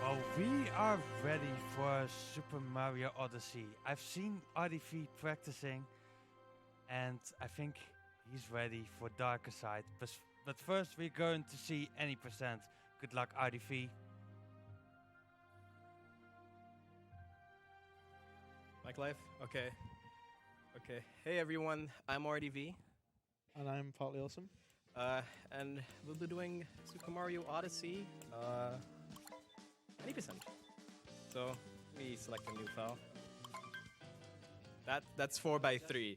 Well, we are ready for Super Mario Odyssey. I've seen RDV practicing, and I think he's ready for Darker Side. But first, we're going to see any percent. Good luck, RDV. Mic live? Okay. Okay. Hey everyone, I'm RDV. And I'm partly awesome. And we'll be doing Super Mario Odyssey 20%. So we select a new file. That's 4x3.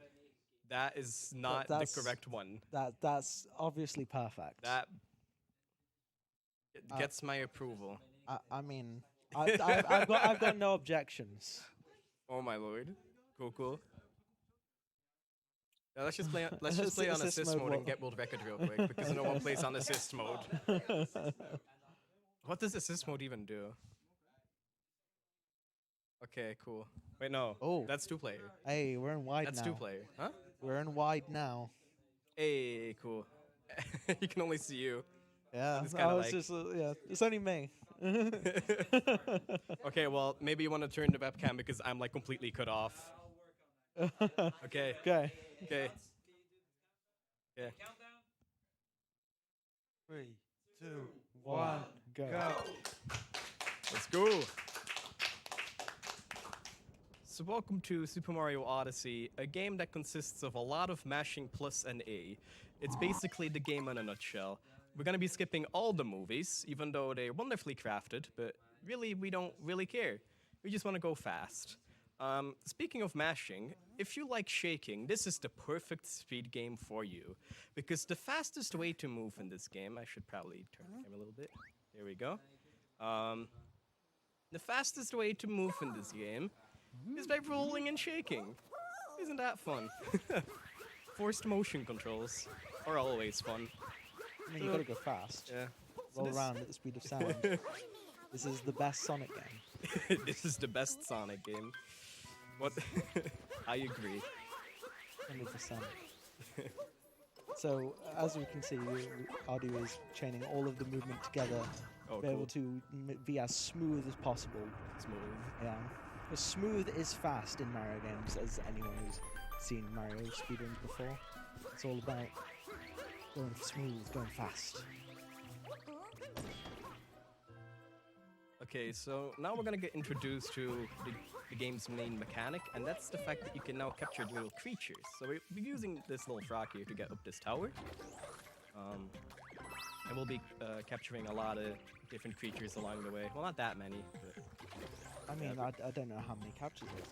That is not the correct one. That's obviously perfect. That gets my approval. I mean, I've got no objections. Oh my lord. Cool. Yeah, let's just play on assist mode and get world record real quick because no one plays on assist mode. What does assist mode even do? Okay, cool. Wait, no. Oh, that's 2-player. Hey, we're in wide That's now. 2-player. Huh? We're in wide now. Hey, cool. You can only see you. Yeah, It's kinda like... just yeah. It's only me. Okay, well, maybe you want to turn the webcam because I'm like completely cut off. Okay. Okay. Okay. Yeah. 3, 2, 1, go. Let's go. So welcome to Super Mario Odyssey, a game that consists of a lot of mashing plus and A. It's basically the game in a nutshell. We're gonna be skipping all the movies, even though they're wonderfully crafted, but really we don't really care. We just want to go fast. Speaking of mashing, if you like shaking, this is the perfect speed game for you. Because the fastest way to move in this game, I should probably turn the camera a little bit. There we go. The fastest way to move in this game is by rolling and shaking. Isn't that fun? Forced motion controls are always fun. I mean, you gotta go fast. Yeah. Roll around at the speed of sound. This is the best Sonic game. This is the best Sonic game. What? I agree. 100%. So, as we can see, Audio is chaining all of the movement together to be able to be as smooth as possible. Smooth. Yeah. As smooth is fast in Mario games, as anyone who's seen Mario speedruns before. It's all about going smooth, going fast. Okay, so now we're gonna get introduced to the game's main mechanic, and that's the fact that you can now capture little creatures. So we're using this little frog here to get up this tower. And we'll be capturing a lot of different creatures along the way. Well, not that many, but... I mean, I don't know how many captures it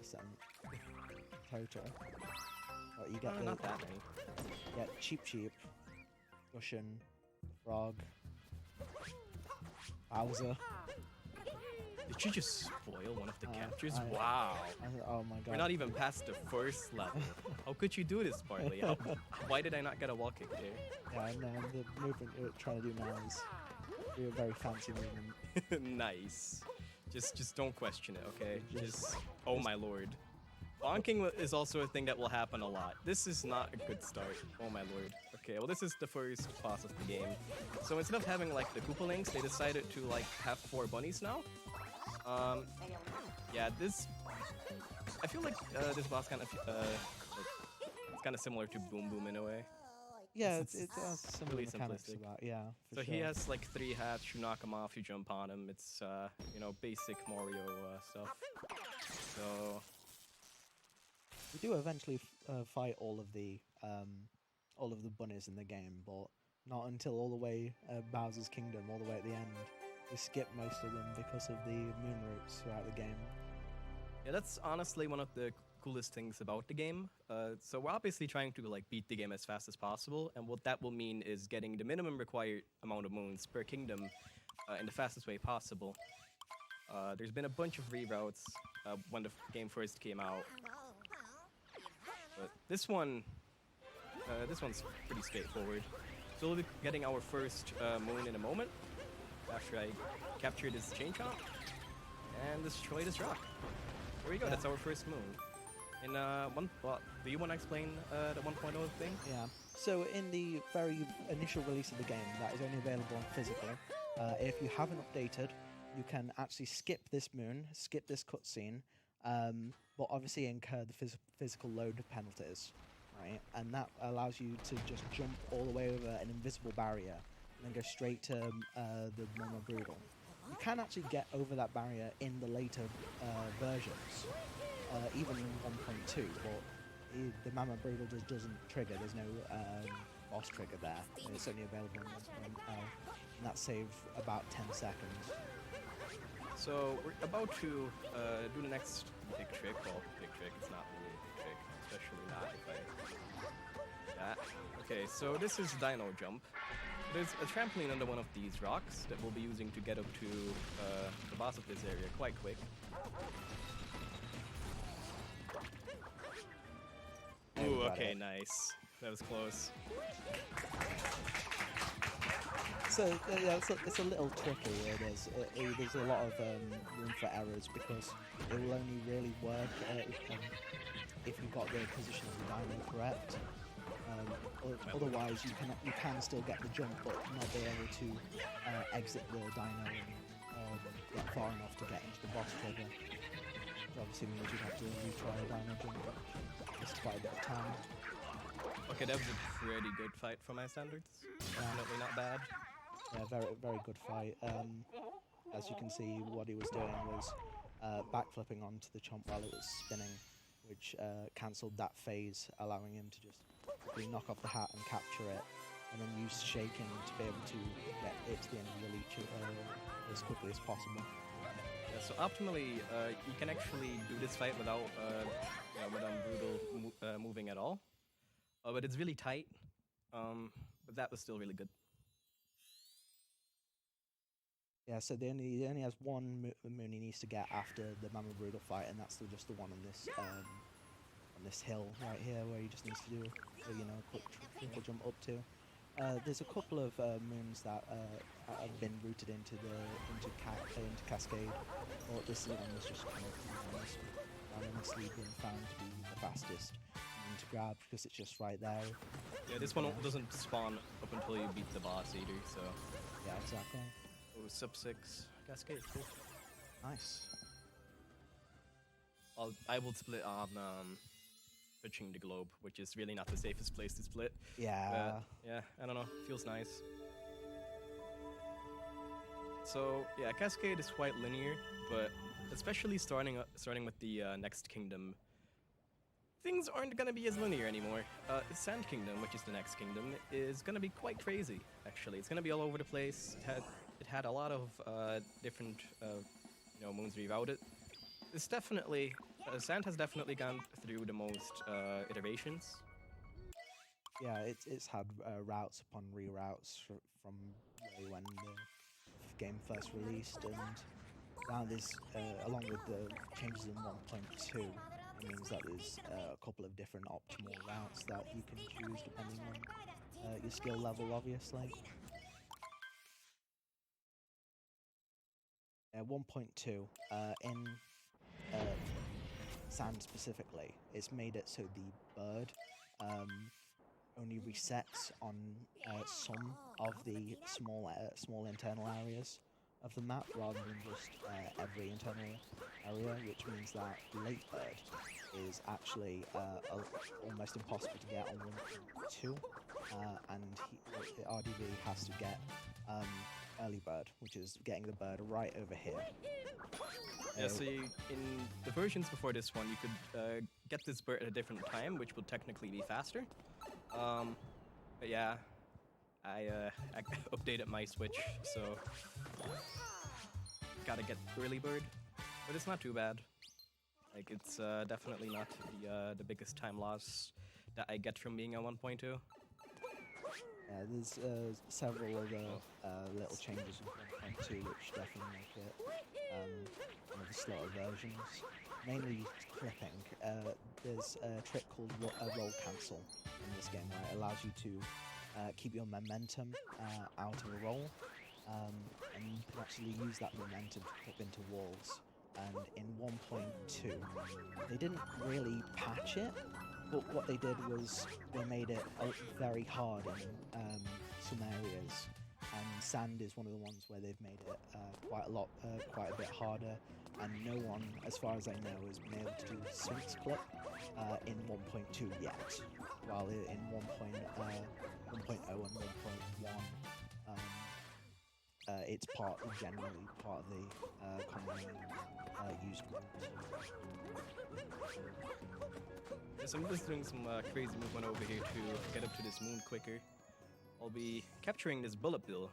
is. 20% total. But you get not that many. You get Cheep, Russian, Frog, Bowser. Did you just spoil one of the captures? Wow. Oh my god. We're not even past the first level. How could you do this, Barley? Why did I not get a wall kick there? Yeah, no, the movement you're trying to do now is a very fancy movement. Nice. Just don't question it, okay? Oh my lord. Bonking is also a thing that will happen a lot. This is not a good start. Oh my lord. Okay, well this is the first boss of the game. So instead of having like the Koopalings, they decided to like have 4 bunnies now. Yeah, I feel like this boss kind of it's kind of similar to Boom Boom in a way. Yeah, it's similar really mechanics simplistic. to that, yeah. So he has like 3 hats, you knock him off, you jump on him. It's you know, basic Mario stuff. So we do eventually fight all of the bunnies in the game, but not until all the way Bowser's Kingdom, all the way at the end. We skip most of them because of the moon routes throughout the game. Yeah, that's honestly one of the coolest things about the game. So we're obviously trying to like beat the game as fast as possible, and what that will mean is getting the minimum required amount of moons per kingdom in the fastest way possible. There's been a bunch of reroutes when the game first came out, but this one's pretty straightforward. So we'll be getting our first moon in a moment after I capture this chain chomp and destroy this rock. There we go. Yeah. That's our first moon. And do you want to explain the 1.0 thing? Yeah. So in the very initial release of the game, that is only available on physical. If you haven't updated, you can actually skip this moon, skip this cutscene, but obviously incur the physical load penalties, right? And that allows you to just jump all the way over an invisible barrier and then go straight to the Mama Broodal. You can actually get over that barrier in the later versions, even in 1.2, but the Mama Broodal just doesn't trigger. There's no boss trigger there. It's only available in 1.0, and that saves about 10 seconds. So we're about to do the next big trick. Well, big trick, it's not really a big trick, especially not if I... that. Okay, so this is Dino Jump. There's a trampoline under one of these rocks that we'll be using to get up to the boss of this area quite quick. Ooh, okay, nice. That was close. So yeah, it's a little tricky. There's a lot of room for errors because it will only really work if you've got the position of the dino correct. Otherwise, you can still get the jump, but not be able to exit the dino and get far enough to get into the boss trigger. Which obviously means you'd have to retry a dino jump, which is quite a bit of time. Okay, that was a pretty good fight for my standards. Definitely not bad. Yeah, very good fight. As you can see, what he was doing was backflipping onto the chomp while it was spinning, which cancelled that phase, allowing him to just knock off the hat and capture it, and then use shaking to be able to get it to the end of the leech as quickly as possible. Yeah, so optimally, you can actually do this fight without Madame Broodal moving at all. But it's really tight, but that was still really good. Yeah, so he only has one moon he needs to get after the Mama Broodal fight, and that's just the one on this hill right here, where he just needs to do a quick triple jump up to. There's a couple of moons that have been routed into Cascade, but this one was just kind of honestly been found to be the fastest moon to grab because it's just right there. Yeah, this one doesn't spawn up until you beat the boss either, so... Yeah, exactly. Oh, sub 6 Cascade, cool. Nice. I will split on touching the globe, which is really not the safest place to split. Yeah. Yeah, I don't know, feels nice. So yeah, Cascade is quite linear, but especially starting with the next kingdom, things aren't gonna be as linear anymore. Sand Kingdom, which is the next kingdom, is gonna be quite crazy. Actually, it's gonna be all over the place. It had a lot of different moons rerouted. It's definitely Sand has definitely gone through the most iterations. Yeah, it's had routes upon reroutes from way when the game first released, and now there's, along with the changes in 1.2, it means that there's a couple of different optimal routes that you can choose depending on your skill level, obviously. 1.2 in Sand specifically, it's made it so the bird only resets on some of the small internal areas of the map rather than just every internal area, which means that late bird is actually almost impossible to get on 1.2, and RDV has to get early bird, which is getting the bird right over here. Yeah, so in the versions before this one, you could get this bird at a different time, which would technically be faster. But yeah, I updated my Switch, so gotta get early bird, but it's not too bad. Like, it's definitely not the biggest time loss that I get from being on 1.2. Yeah, there's several other little changes in 1.2 which definitely make it one of the slower versions. Mainly clipping. There's a trick called roll cancel in this game where it allows you to keep your momentum out of a roll, and you can actually use that momentum to clip into walls. And in 1.2, they didn't really patch it, but what they did was they made it very hard in some areas, and Sand is one of the ones where they've made it quite a bit harder, and no one, as far as I know, has been able to do Sphinx Clip in 1.2 yet, while in 1.0 and 1.1, it's generally part of the commonly used ones. Yes, I'm just doing some crazy movement over here to get up to this moon quicker. I'll be capturing this bullet bill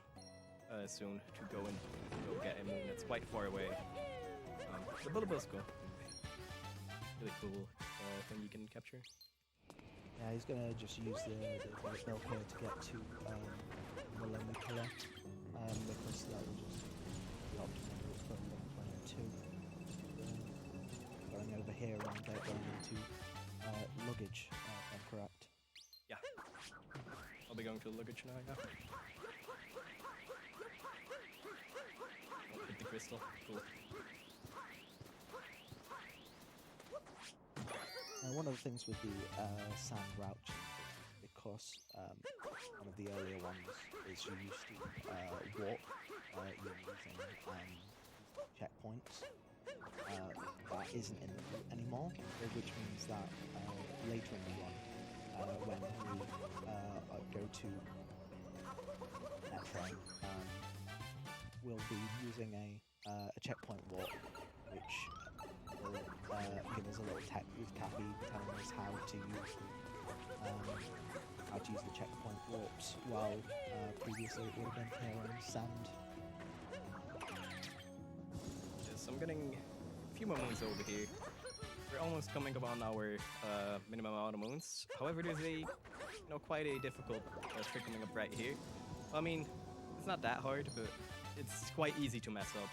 soon to go get a moon that's quite far away. The bullet bill's cool. Really cool thing you can capture. Yeah, he's gonna just use the bullet bill here to get to the lonely pillar, because that will just be optimal route for 1.2. Going over here and going into luggage, if I'm correct. Yeah. I'll be going to the luggage now, yeah. Oh, hit the crystal. Cool. One of the things with the sand route changes is because one of the earlier ones is you used to walk using checkpoints. That isn't in the route anymore, which means that later in the run, when we go to Metro, we'll be using a checkpoint walk, which will give us a little tech with Cappy telling us how to use the checkpoint warps, while previously it would have been here on sand. Yes, I'm getting a few more moons over here. We're almost coming upon our minimum amount of moons. However, there's quite a difficult trick coming up right here. I mean, it's not that hard, but it's quite easy to mess up.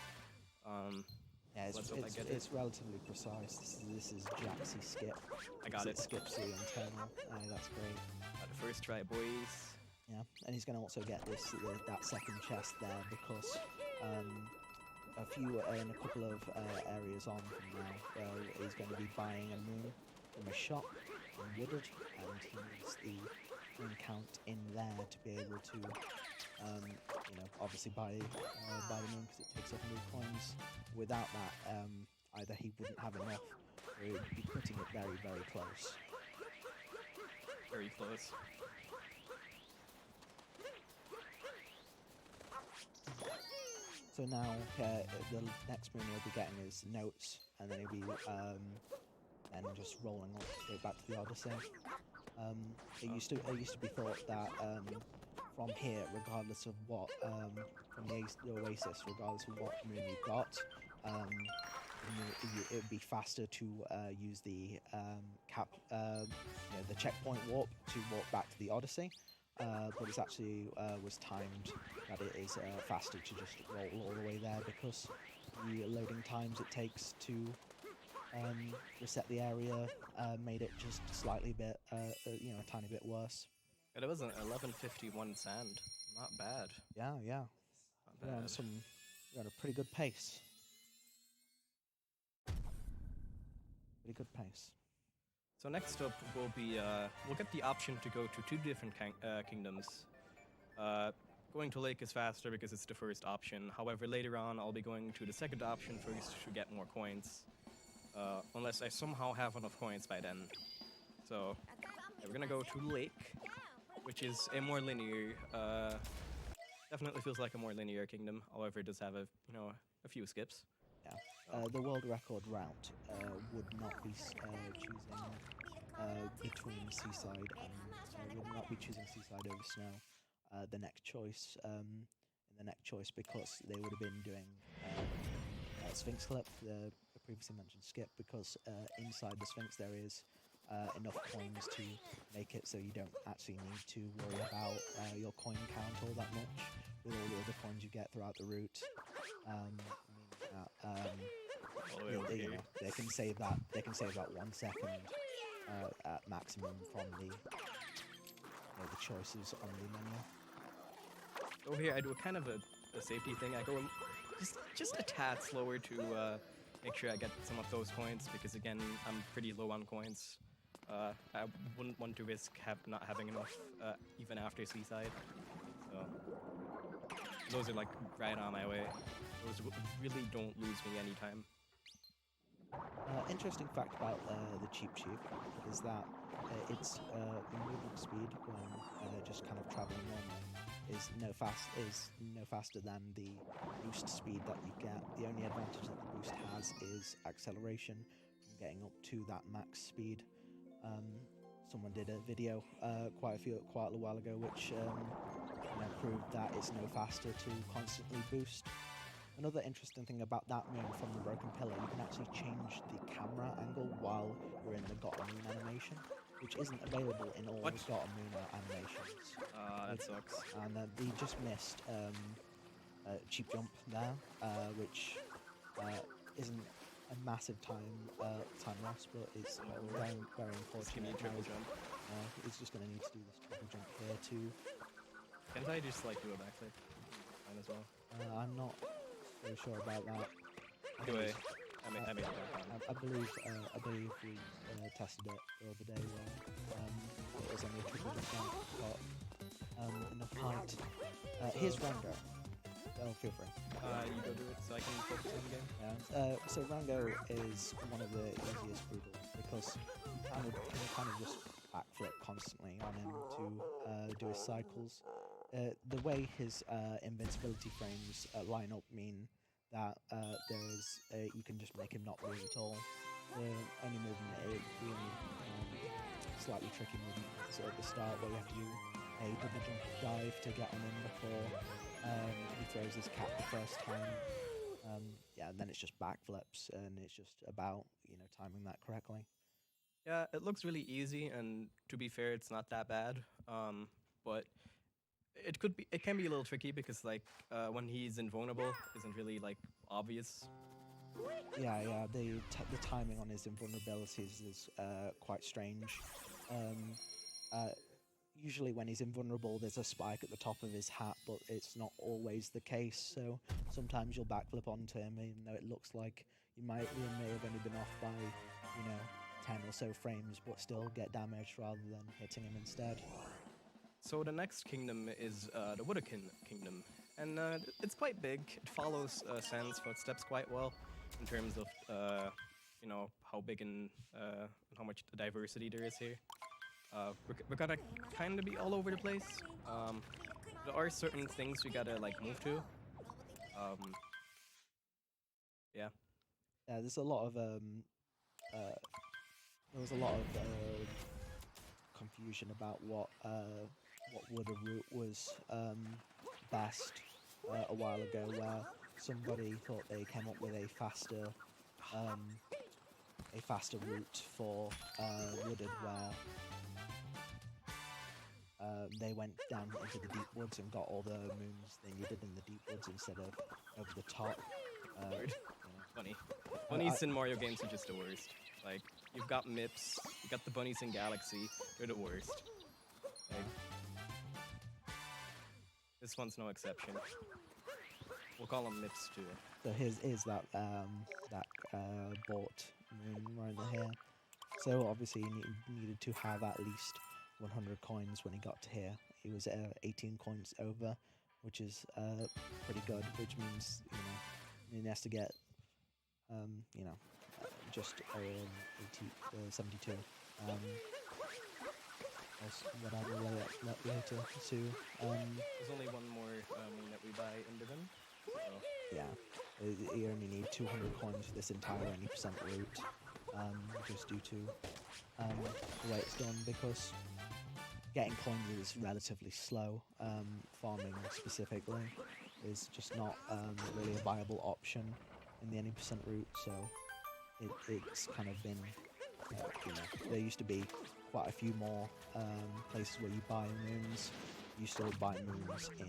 Yeah, it's relatively precise. This is Jaxie skip. I got it. It skips the internal. That's great. Got the first try, boys. Yeah, and he's going to also get that second chest there because in a couple of areas on from now, he's going to be buying a moon from a shop in Woodard, and he needs the moon count in there to be able to, obviously buy the moon because it takes 100 coins. Without that, either he wouldn't have enough, or he would be putting it very, very close. Very close. So now, the next moon he'll be getting is notes, and then he'll be and just rolling on straight back to the Odyssey. It used to be thought that from here, regardless of what from the Oasis, regardless of what moon you got, it would be faster to use the the checkpoint warp to walk back to the Odyssey. But it's actually was timed that it is faster to just roll all the way there because the loading times it takes to reset the area made it just slightly bit, a tiny bit worse. And it was an 11:51 sand. Not bad. Yeah. Not bad. We're on a pretty good pace. Pretty good pace. So next up will be, we'll get the option to go to two different kingdoms. Going to Lake is faster because it's the first option. However, later on I'll be going to the second option first to get more coins. Unless I somehow have enough coins by then. So, yeah, we're gonna go to Lake, which is a more linear, definitely feels like a more linear kingdom. However, it does have a few skips. Yeah. The world record route would not be choosing between Seaside and would not be choosing Seaside over Snow. The next choice, because they would have been doing Sphinx Clip, the previously mentioned skip, because inside the Sphinx there is enough coins to make it so you don't actually need to worry about your coin count all that much with all the other coins you get throughout the route. They can save that 1 second at maximum from the choices on the menu. Over here I do a kind of a safety thing. I go just a tad slower to make sure I get some of those coins because again I'm pretty low on coins. I wouldn't want to risk not having enough even after Seaside. So Those are like right on my way. Those really don't lose me anytime. Interesting fact about the Cheap Chief is that its movement speed when just kind of traveling normally is no faster than the boost speed that you get. The only advantage that the boost has is acceleration from getting up to that max speed. Someone did a video quite a while ago which proved that it's no faster to constantly boost. Another interesting thing about that moon from the broken pillar, you can actually change the camera angle while you're in the Got a Moon animation, which isn't available in all Got a Moon animations. That sucks. And they just missed Cheap Jump there, which isn't a massive time loss, but it's very, very unfortunate. Triple jump. He's just going to need to do this triple jump here too. Can't I just like do a backflip? Fine as well. I'm not so sure about that. Anyway, I made it. I believe we tested it the other day where it was only a triple jump got enough height. Here's Rango. Oh, feel free. You go do it so I can focus on the game. Yeah. So Rango is one of the easiest brutals because you kind of just backflip constantly on him to do his cycles. The way his invincibility frames line up mean that you can just make him not move at all. The only movement, the only slightly tricky movement is at the start where you have to do a double jump dive to get on him before he throws his cap the first time. And then it's just backflips, and it's just about timing that correctly. Yeah, it looks really easy, and to be fair, it's not that bad. But it can be a little tricky because when he's invulnerable isn't really obvious. Yeah. The timing on his invulnerabilities is quite strange. Usually when he's invulnerable, there's a spike at the top of his hat, but it's not always the case. So sometimes you'll backflip onto him, even though it looks like you may have only been off by 10 or so frames, but still get damage rather than hitting him instead. So the next kingdom is the Wooderkin Kingdom, and it's quite big. It follows Sans footsteps quite well in terms of how big and how much diversity there is here. We're gonna kind of be all over the place. There are certain things we gotta move to. Yeah. Yeah, there's a lot of confusion about what Wooder route was best a while ago, where somebody thought they came up with a faster route for Wooded, where they went down into the deep woods and got all the moons they needed in the deep woods instead of over the top. Funny. Bunnies in Mario games are just the worst. You've got MIPS, you got the bunnies in Galaxy, they're the worst. This one's no exception. We'll call them MIPS too. So here's that bought moon right here. So obviously he needed to have at least 100 coins when he got to here. He was 18 coins over, which is pretty good, which means he has to get just 72. Whatever later. So there's only one more moon that we buy in Divin. So. Yeah, you only need 200 coins for this entire 80% route, just due to the way it's done, because getting coins is relatively slow. Farming specifically is just not really a viable option in the 80% route, so it's kind of been, there used to be quite a few more places where you buy moons. You still buy moons in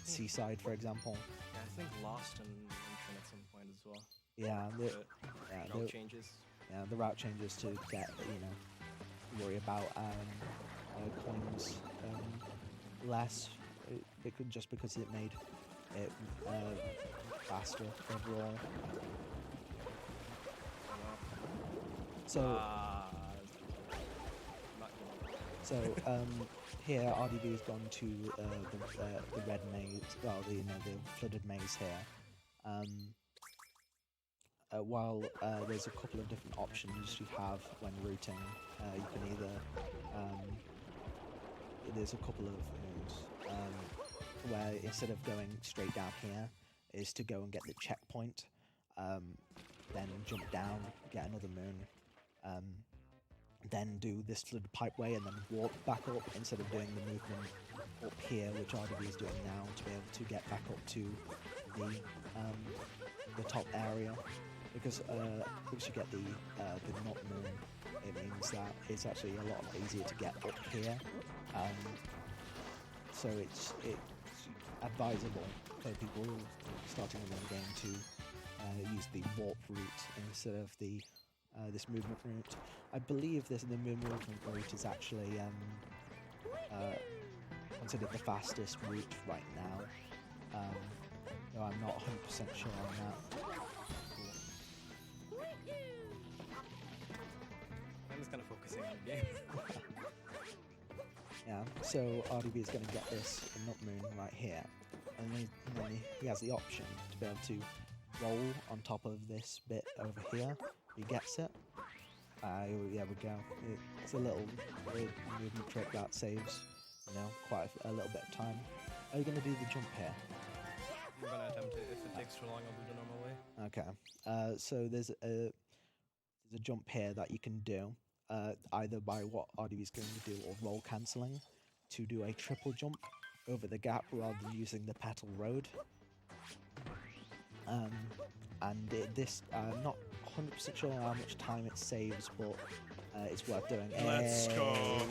Seaside, for example. Yeah, I think Lost and Intron at some point as well. Yeah, the route changes. Yeah, the route changes to get worry about coins less, just because it made it faster overall. here RDV has gone to the red maze, well, the flooded maze here. While there's a couple of different options you have when routing, you can either there's a couple of moves where instead of going straight down here, is to go and get the checkpoint, then jump down, get another moon, then do this flooded pipeway and then walk back up instead of doing the movement up here, which RDV is doing now, to be able to get back up to the top area. Because once you get the not moon, it means that it's actually a lot easier to get up here. So it's advisable for people starting a new game to use the warp route instead of the this movement route. I believe the movement route is actually considered the fastest route right now. Though I'm not 100% sure on that. I'm just kind of focusing on the game. Yeah, so RDV is going to get this nut moon right here, and then he has the option to be able to roll on top of this bit over here. He gets it. There we go. It's a little movement trick that saves, quite a little bit of time. Are you going to do the jump here? I'm gonna attempt it. If it takes too long, I'll do the normal way. Okay. So there's a jump here that you can do, either by what RDV is going to do or roll cancelling, to do a triple jump over the gap rather than using the petal road. And I'm not 100% sure how much time it saves, but it's worth doing. Let's go.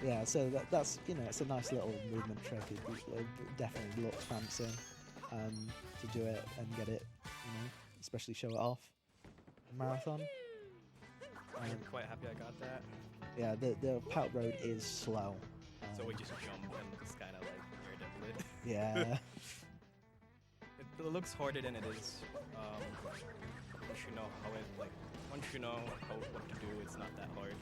Yeah, so that's it's a nice little movement trick. It definitely looks fancy to do it and get it, especially show it off. Marathon. I'm quite happy I got that. Yeah, the petal road is slow. So we just jump and just kind of like daredevil it. Yeah. It looks harder than it is. Once you know how what to do, it's not that hard.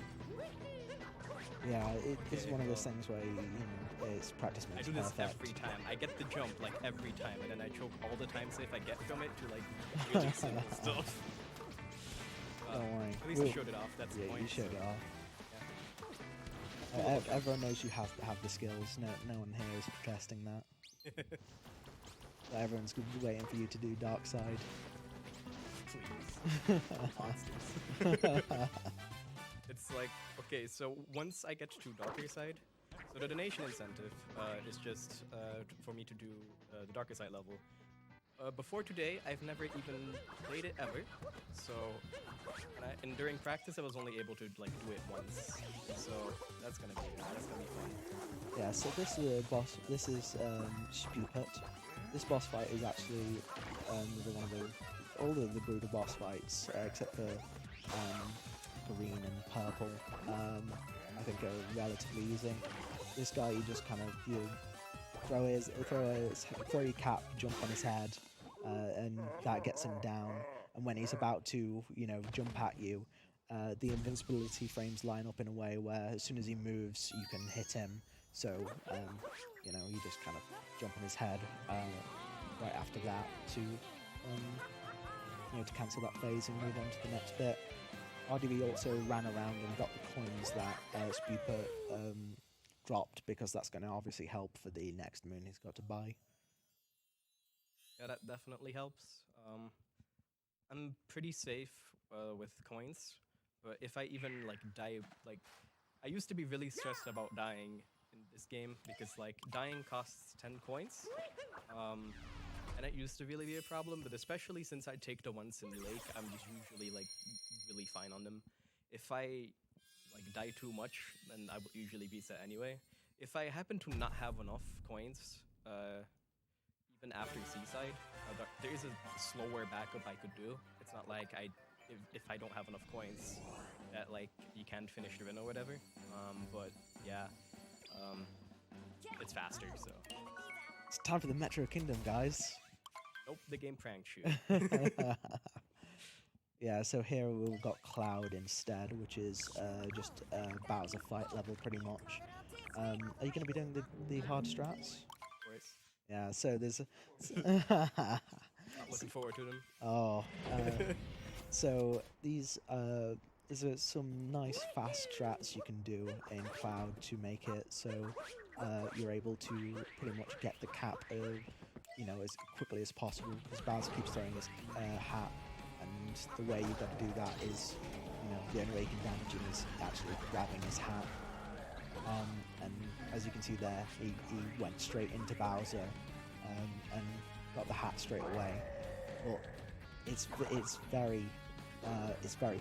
Yeah, it's one of those things where it's practice I makes do this perfect. every time. I get the jump like every time, and then I choke all the time. So if I get from it to like really simple stuff. Don't worry. At least I showed it off. That's the point. You showed it off. Yeah. Everyone knows you have the skills. No one here is contesting that. Everyone's waiting for you to do Dark Side. Please. Monsters. It's like, okay, so once I get to Darker Side, so the donation incentive is just for me to do the Darker Side level. Before today, I've never even played it ever, so and during practice I was only able to like do it once, so that's gonna be fun. Yeah, so this is a boss. This is Stupid. This boss fight is actually one of all of the brutal boss fights, except for green and purple. I think are relatively easy. This guy, you just kind of throw your cap, jump on his head, and that gets him down. And when he's about to, jump at you, the invincibility frames line up in a way where as soon as he moves, you can hit him. So, you just kind of jump on his head right after that to cancel that phase and move on to the next bit. RDV also ran around and got the coins that Spupa dropped, because that's going to obviously help for the next moon he's got to buy. Yeah, that definitely helps. I'm pretty safe with coins, but if I even die, I used to be really stressed about dying in this game because dying costs 10 coins, and it used to really be a problem. But especially since I take the ones in the lake, I'm just usually really fine on them. If I die too much, then I would usually be set anyway. If I happen to not have enough coins, even after Seaside, there is a slower backup I could do. It's not like if I don't have enough coins that you can't finish the run or whatever. But yeah, it's faster. So It's time for the Metro Kingdom, guys. nope, the game pranked you. Yeah, so here we've got Cloud instead, which is just Bowser fight level pretty much. Are you going to be doing the hard strats? Of course. Yeah, so there's Not looking forward to them. oh, so these there's some nice fast strats you can do in Cloud to make it so you're able to pretty much get the cap as quickly as possible because Bowser keeps throwing his hat, and the way you've got to do that is the only way you can damage him is actually grabbing his hat. And as you can see there, he went straight into Bowser and got the hat straight away. But it's very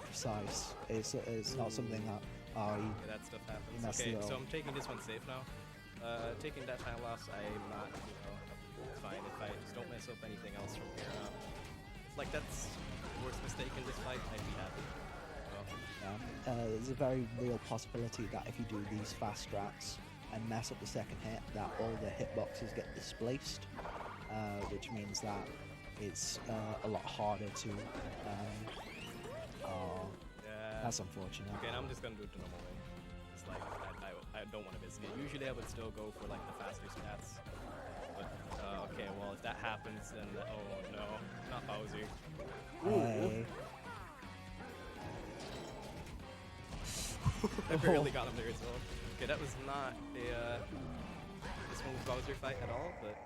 precise. It's not something that that stuff happens. messed Okay, it so up. I'm taking this one safe now. Taking that time loss, I'm not, it's fine if I just don't mess up anything else from here on. If like that's the worst mistake in this fight, I'd be happy. There's a very real possibility that if you do these fast strats and mess up the second hit, that all the hitboxes get displaced, which means that it's a lot harder to. That's unfortunate. Okay, and I'm just gonna do it the normal way. It's like I don't want to miss it. Usually I would still go for like the faster stats. But okay, well if that happens, then oh no, not Bowser. I barely got him there as well. Okay, that was not a smooth Bowser fight at all, but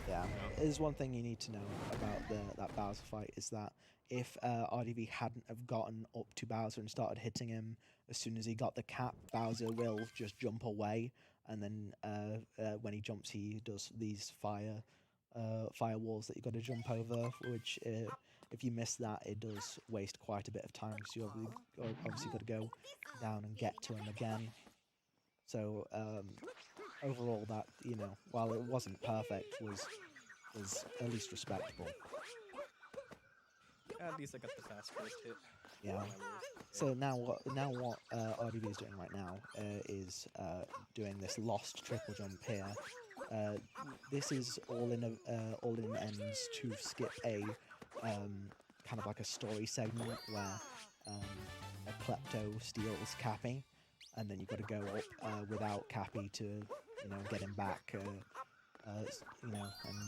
Yeah, there's one thing you need to know about that Bowser fight is that if RDV hadn't have gotten up to Bowser and started hitting him as soon as he got the cap, Bowser will just jump away, and then when he jumps, he does these fire walls that you got to jump over, which if you miss that, it does waste quite a bit of time because you obviously got to go down and get to him again. So overall, that while it wasn't perfect, was at least respectable. at least I got the fast first hit. Yeah. So now what RDV is doing right now is doing this lost triple jump here. This is all in ends to skip a kind of like a story segment where a klepto steals Cappy, and then you've got to go up without Cappy to get him back. And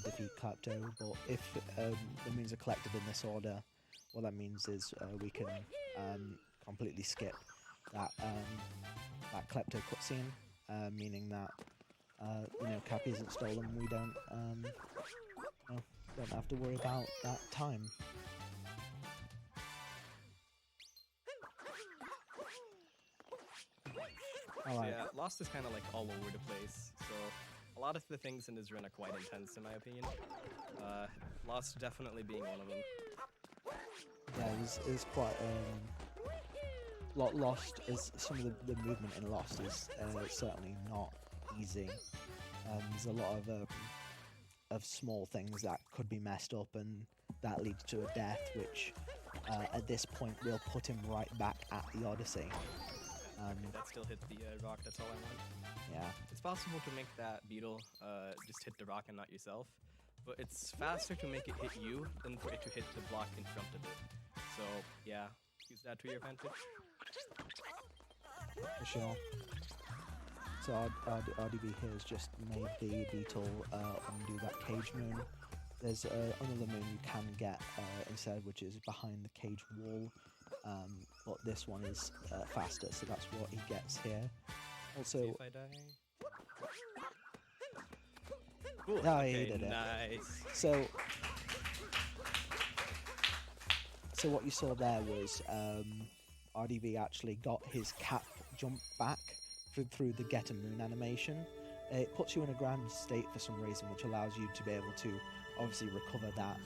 defeat Klepto. But if the moons are collected in this order, what that means is we can completely skip that Klepto cutscene, meaning that Cappy isn't stolen. We don't have to worry about that time. Alright. Yeah, Lost is kind of like all over the place. So a lot of the things in this run are quite intense, in my opinion. Lost definitely being one of them. Yeah, it was quite Lost is some of the movement in Lost is certainly not easy. There's a lot of small things that could be messed up, and that leads to a death, which at this point will put him right back at the Odyssey. That still hit the rock, that's all I want. Yeah. It's possible to make that beetle just hit the rock and not yourself, but it's faster to make it hit you than for it to hit the block in front of it. So yeah, use that to your advantage. For sure. So RDV here has just made the beetle undo that cage moon. There's another moon you can get instead, which is behind the cage wall. But this one is faster, so that's what he gets here. Also, see if I die. Cool. No, Okay, he did it. Nice. So what you saw there was RDV actually got his cap jump back through the get a moon animation. It puts you in a grounded state for some reason, which allows you to be able to obviously recover that,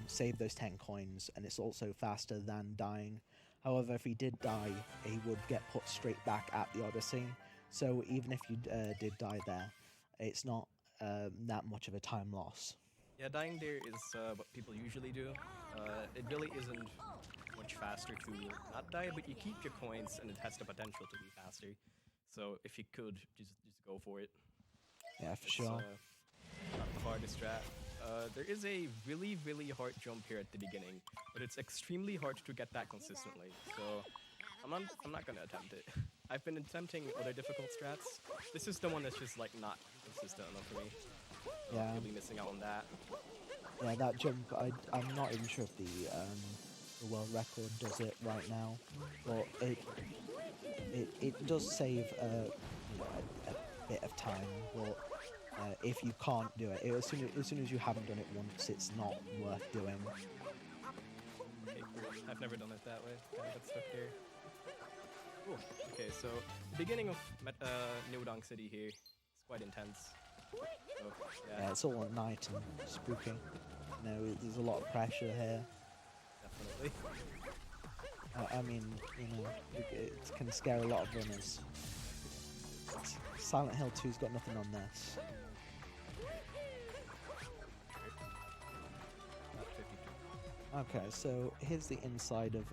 save those 10 coins, and it's also faster than dying. However, if he did die, he would get put straight back at the Odyssey. So even if you did die there, it's not that much of a time loss. Yeah, dying there is what people usually do. It really isn't much faster to not die, but you keep your coins and it has the potential to be faster. So if you could, just go for it. Yeah, for It's, sure. not the hardest strat. There is a really, really hard jump here at the beginning, but it's extremely hard to get that consistently. So I'm not gonna attempt it. I've been attempting other difficult strats. This is the one that's just like not consistent enough for me. Yeah. You'll be missing out on that. Yeah, that jump, I'm not even sure if the world record does it right now, but it does save you know, a bit of time, but if you can't do it, as soon as you haven't done it once, it's not worth doing. Okay, cool. I've never done it that way. Kind of got stuck here. Cool. Okay, so the beginning of Neodong City here is quite intense. So, Yeah, it's all at night and spooky. You know, there's a lot of pressure here. Definitely. I mean, you know, it can scare a lot of runners. Silent Hill 2's got nothing on this. Okay, so here's the inside of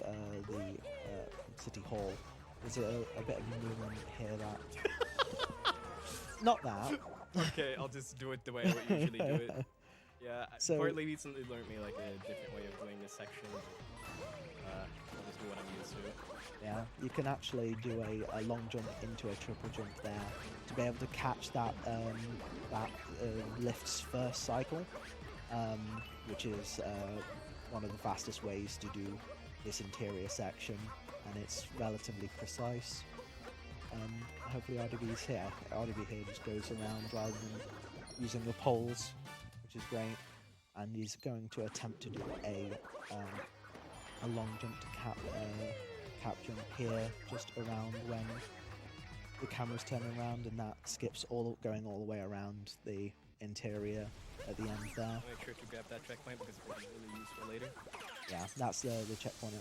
the City Hall. There's a bit of movement here that... Not that. Okay, I'll just do it the way I would usually do it. Yeah, So- Bartley recently learned me like a different way of doing this section. I'll just do what I'm used to. Yeah, you can actually do a long jump into a triple jump there to be able to catch that lift's first cycle, which is one of the fastest ways to do this interior section, and it's relatively precise. Hopefully RDV's here. RDV here just goes around rather than using the poles, which is great, and he's going to attempt to do a long jump to cap jump here, just around when the camera's turning around, and that skips going all the way around the interior at the end there. Make sure to grab that checkpoint because it's really useful later. Yeah, that's the checkpoint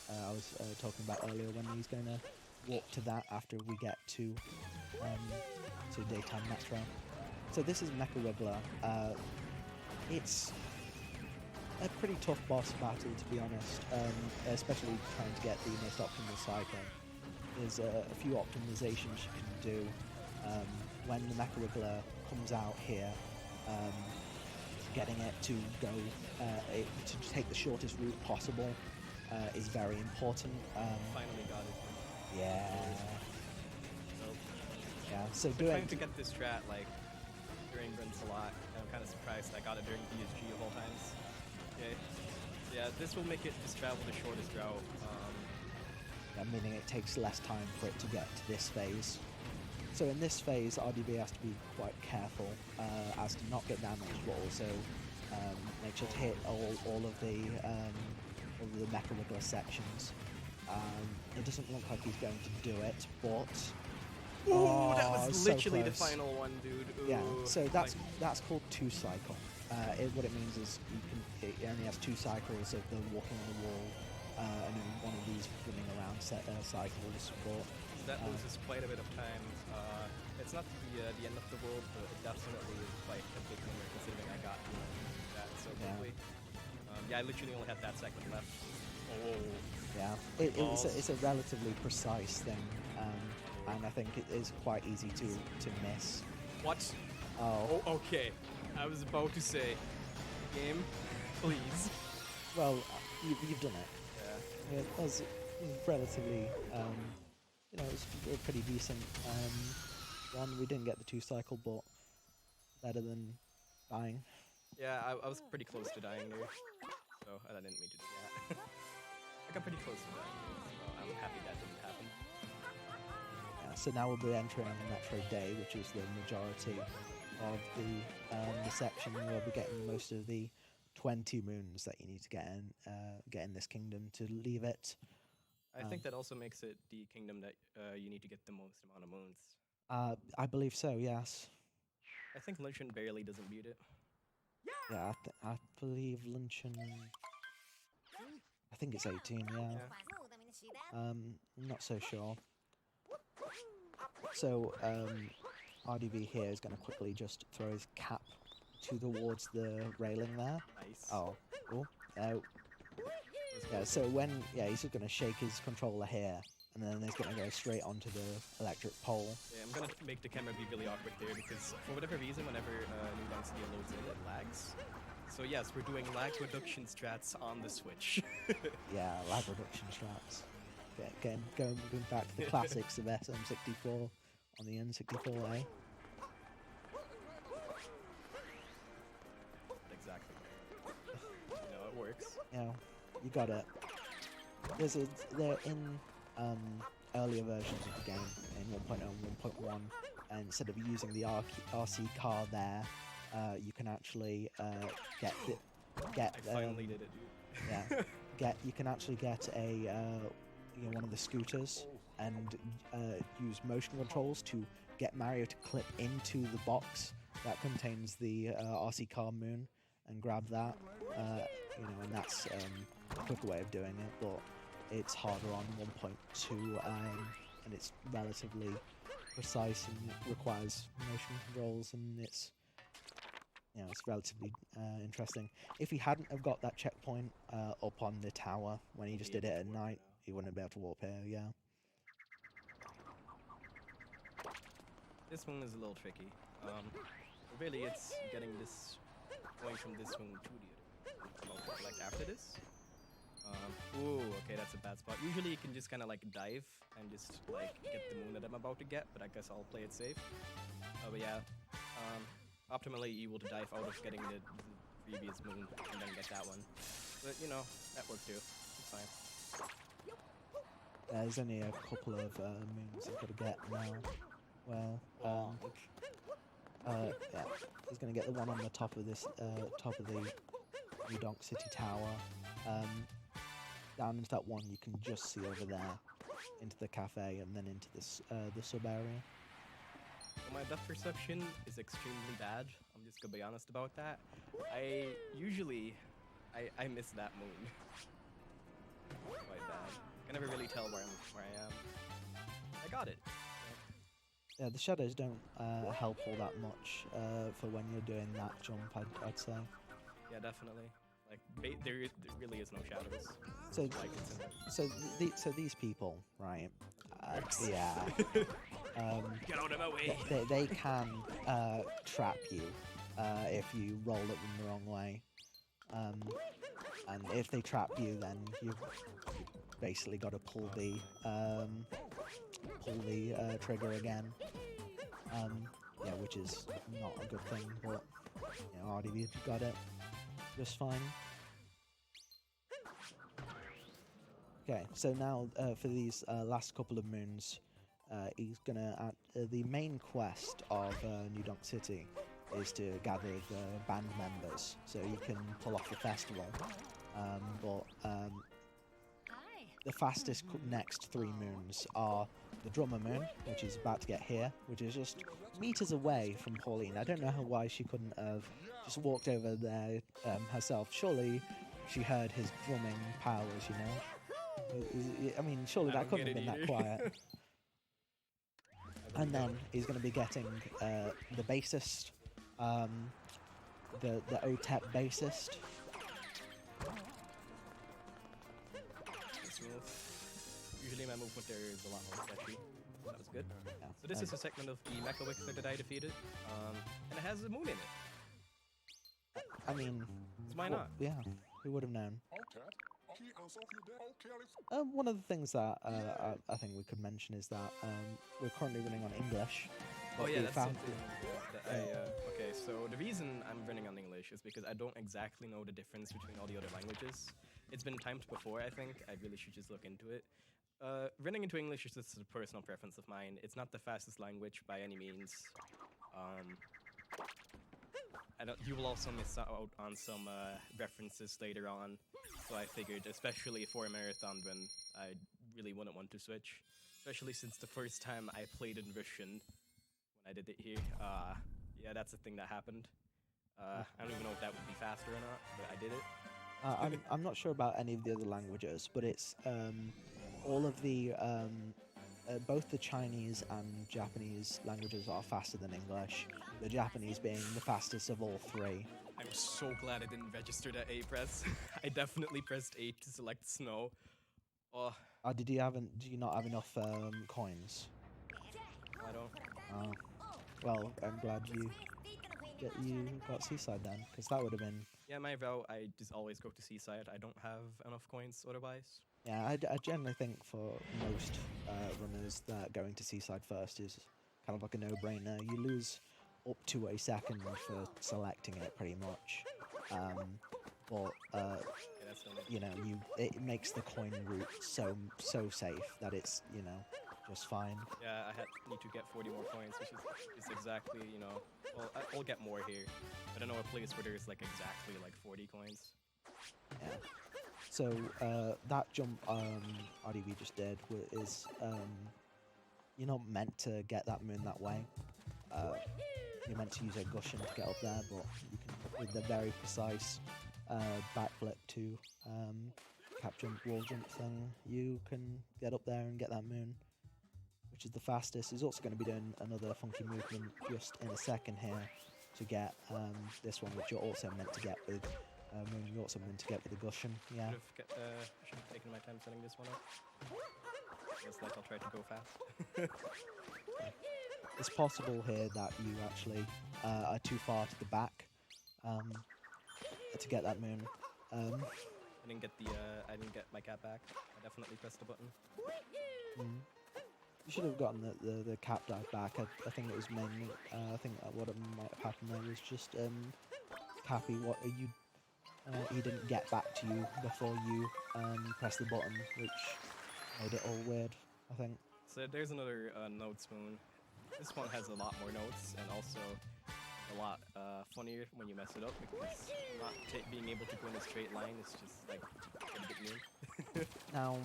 I was talking about earlier, when he's going to walk to that after we get to daytime metro. So this is Mecha Wiggler. It's a pretty tough boss battle, to be honest, especially trying to get the most optimal cycle. There's a few optimizations you can do. When the Mecha Wiggler comes out here, getting it to go to take the shortest route possible is very important. Finally got it. Yeah. So, Yeah. So been doing trying to get this strat like during runs a lot. I'm kind of surprised I got it during BSG of all times. Okay. Yeah, this will make it just travel the shortest route. meaning it takes less time for it to get to this phase. So in this phase, RDV has to be quite careful as to not get damaged, but also make sure to hit all of the Mecha Wiggler sections. It doesn't look like he's going to do it, but Ooh, that was so literally the close. final one, dude. Ooh. Yeah, so that's called 2 cycle. What it means is it only has 2 cycles of the walking on the wall, and then one of these running around cycles. But that loses quite a bit of time. It's not the end of the world, but it definitely is quite a big number considering I got that so quickly. Yeah, I literally only had that second left. Oh. Yeah, it's a relatively precise thing, and I think it is quite easy to miss. What? Oh. Oh, okay. I was about to say, game, please. Well, you've done it. Yeah. It was relatively, it was a pretty decent one. We didn't get the 2 cycle, but better than dying. Yeah, I was pretty close to dying there, so I didn't mean to do that. I got pretty close to dying there, so I'm happy that didn't happen. Yeah, so now we'll be entering Metro Day, which is the majority of the section where we'll be getting most of the 20 moons that you need to get in this kingdom to leave it. I think that also makes it the kingdom that you need to get the most amount of moons. I believe so, yes. I think Luncheon barely doesn't beat it. Yeah, I believe Luncheon... I think it's 18, yeah. Not so sure. So, RDV here is going to quickly just throw his cap towards the railing there. Nice. Oh, cool. Yeah, so he's just going to shake his controller here, and then it's going to go straight onto the electric pole. Yeah, I'm gonna make the camera be really awkward there because for whatever reason, whenever New Dawn City loads in, it lags. So yes, we're doing lag reduction strats on the Switch. Yeah, lag reduction strats. Going back to the classics of SM64 on the N64A. Exactly. No, it works. Yeah, you got it. They're in earlier versions of the game, in 1.0 and 1.1, and instead of using the RC car there, you can actually get I finally did it, dude. Yeah, you can actually get a one of the scooters and use motion controls to get Mario to clip into the box that contains the RC car moon and grab that. And that's a quicker way of doing it, but it's harder on 1.2, and it's relatively precise and it requires motion controls, and it's relatively interesting. If he hadn't have got that checkpoint up on the tower when he just did it at night, he wouldn't be able to warp here. Yeah. This one is a little tricky. Really, it's getting this going from this one to the other. Like after this. Ooh, okay, that's a bad spot. Usually you can just kind of like dive and just like get the moon that I'm about to get, but I guess I'll play it safe. But yeah, optimally you will dive out of getting the previous moon and then get that one. But that worked too. It's fine. There's only a couple of moons I've got to get now. Well, yeah, he's going to get the one on the top of this, top of the New Donk City Tower. Down into that one you can just see over there, into the cafe, and then into this the sub area. Well, my depth perception is extremely bad. I'm just gonna be honest about that. I usually miss that moon. Quite bad. I can never really tell where I am. I got it. Yeah, the shadows don't help all that much for when you're doing that jump, I'd say. Yeah, definitely. Like there really is no shadows. So these people, right? Yeah. Get out of my way. They can trap you if you roll at them the wrong way. And if they trap you, then you've basically got to pull the trigger again. Yeah, which is not a good thing, but RDV got it just fine. Okay, so now for these last couple of moons, he's gonna the main quest of New Donk City is to gather the band members so you can pull off the festival. The fastest next 3 moons are the drummer moon, which is about to get here, which is just meters away from Pauline. I don't know why she couldn't have just walked over there herself. Surely she heard his drumming powers, I mean, surely that couldn't have been that quiet. And then he's going to be getting the bassist, the OTEP bassist. Usually my movement there is a lot more sketchy. That was good. Yeah. So this is a segment of the Mecha Wixer that I defeated, and it has a moon in it. I mean, so why not? Yeah, who would have known? One of the things that I think we could mention is that we're currently running on English. Oh yeah, that's something that okay, so the reason I'm running on English is because I don't exactly know the difference between all the other languages. It's been timed before, I think. I really should just look into it. Running into English is just a personal preference of mine. It's not the fastest language by any means. You will also miss out on some references later on. So I figured, especially for a marathon run, I really wouldn't want to switch. Especially since the first time I played in Russian, when I did it here, yeah, that's a thing that happened. I don't even know if that would be faster or not, but I did it. I'm not sure about any of the other languages, but it's all of the both the Chinese and Japanese languages are faster than English. The Japanese being the fastest of all 3. I'm so glad I didn't register that A press. I definitely pressed A to select snow. Oh, Oh, do you not have enough coins? I don't. Oh, well, I'm glad you got Seaside then, because that would have been. Yeah, my vow, I just always go to Seaside. I don't have enough coins otherwise. Yeah, I generally think for most runners that going to Seaside first is kind of like a no-brainer. You lose up to a second for selecting it, pretty much. But Yeah, that's only. you know, it makes the coin route so safe that it's just fine. Yeah, need to get 40 more coins, which is exactly, well, I'll get more here. I don't know a place where there's like exactly like 40 coins. Yeah. So that jump RDV just did is you're not meant to get that moon that way. You're meant to use a Gushin to get up there, but you can, with the very precise backflip to cap jump, wall jump thing, you can get up there and get that moon, which is the fastest. He's also going to be doing another funky movement just in a second here to get this one, which you're also meant to get with moon. You're also meant to get with the Gushin. Yeah. Should have taken my time setting this one up. Looks like I'll try to go fast. It's possible here that you actually are too far to the back to get that moon. I didn't get my cap back. I definitely pressed the button. You should have gotten the cap dive back. I think it was mainly. I think what might have happened there was just Cappy. What you? He didn't get back to you before you pressed the button, which made it all weird. I think. So there's another notes moon. This one has a lot more notes and also a lot funnier when you mess it up because not being able to go in a straight line is just like a bit mean. Now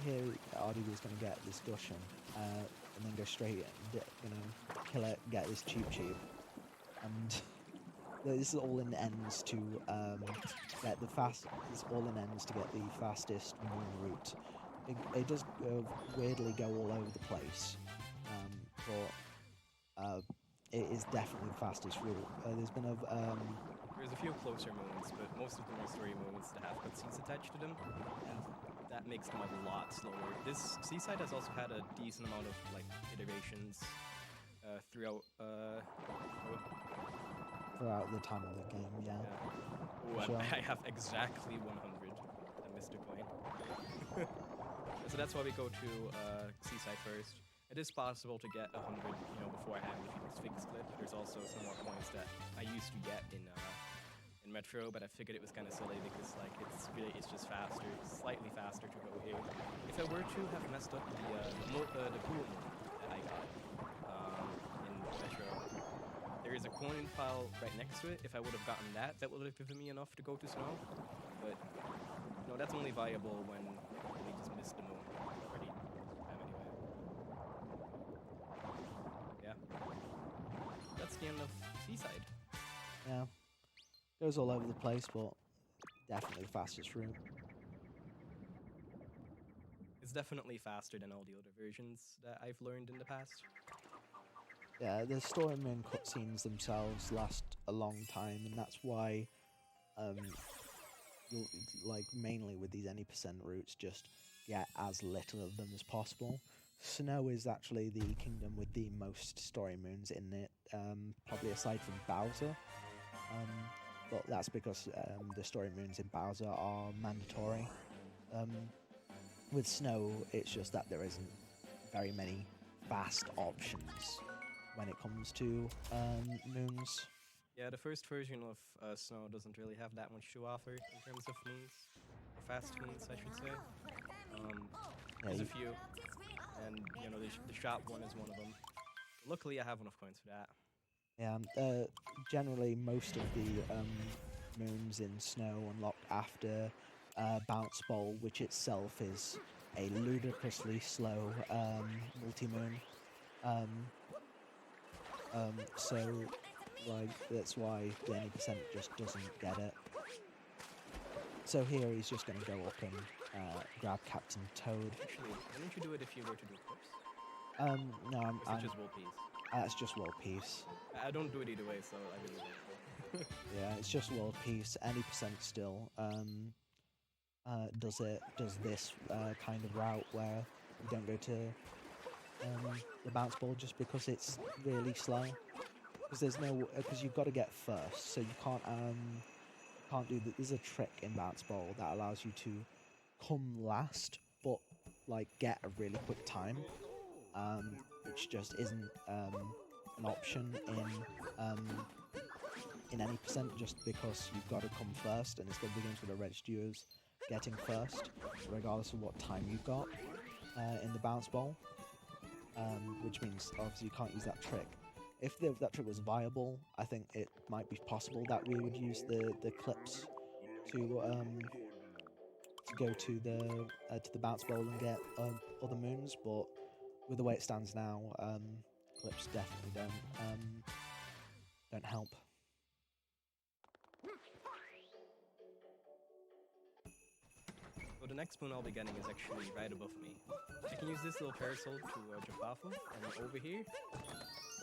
here RDV is going to get this Gushin and then go straight in, kill it, get this cheap, and this is all in ends to get the fast. It's all in ends to get the fastest moon route. It does weirdly go all over the place, but it is definitely the fastest route. There's been There's a few closer moons, but most of them are story moons that have cutscenes attached to them, and that makes them a lot slower. This Seaside has also had a decent amount of like iterations throughout the time of the game. Yeah. Ooh, Sure. I have exactly 100. I missed a coin. So that's why we go to Seaside first. It is possible to get 100, beforehand if you do Sphinx Clip. There's also some more coins that I used to get in Metro, but I figured it was kind of silly because like it's just faster, slightly faster to go here. If I were to have messed up the pool that I got in Metro, there is a coin pile right next to it. If I would have gotten that would have given me enough to go to Snow. But that's only viable when we just missed the moon already. Anyway. Yeah. That's the end of Seaside. Yeah. Goes all over the place, but definitely the fastest route. It's definitely faster than all the other versions that I've learned in the past. Yeah, the story moon cutscenes themselves last a long time, and that's why, you'll, like, mainly with these any percent routes, just get as little of them as possible. Snow is actually the kingdom with the most story moons in it, probably aside from Bowser. But that's because the story moons in Bowser are mandatory. With Snow, it's just that there isn't very many fast options when it comes to moons. Yeah, the first version of Snow doesn't really have that much to offer in terms of moons, or fast moons, I should say. There's a few, and the shop one is one of them. Luckily, I have enough coins for that. Yeah, generally most of the moons in Snow unlocked after Bounce Bowl, which itself is a ludicrously slow multi-moon. So, like, that's why the 80% just doesn't get it. So here he's just going to go up and grab Captain Toad. Actually, wouldn't you do it if you were to do clips? No, I'm just world peace. It's just world peace. I don't do it either way, so I really don't know. Yeah, it's just world peace. Any percent still. does this kind of route where you don't go to the bounce ball just because it's really slow. Because you've got to get first, so you can't do there's a trick in bounce ball that allows you to come last, but like get a really quick time, which just isn't an option in any percent, just because you've got to come first, and it's going to begin to register you as getting first, regardless of what time you've got in the bounce ball, which means obviously you can't use that trick. If that trick was viable, I think it might be possible that we would use the clips to go to the bounce bowl and get other moons, but with the way it stands now, clips definitely don't help. So the next moon I'll be getting is actually right above me. I can use this little parasol to jump off of, and over here,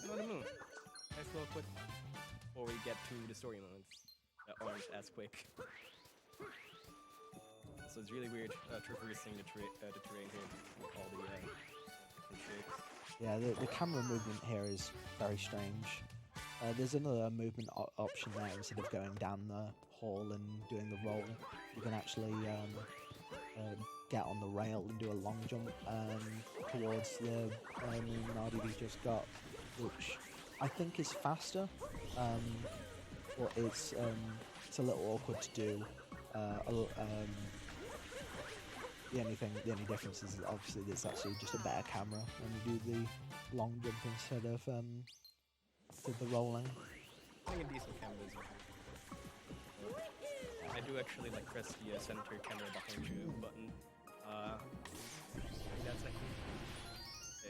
another moon. Nice little quick before we get to the story moons that aren't as quick. So it's really weird traversing the terrain here with all the different shapes. Yeah, the camera movement here is very strange. There's another movement option there. Instead of going down the hall and doing the roll, you can actually get on the rail and do a long jump towards the moon RDV just got, which I think is faster, but it's a little awkward to do. The only difference is obviously it's actually just a better camera when you do the long jump instead of the rolling. I think a decent camera is I do actually like press the center camera behind you button. That's like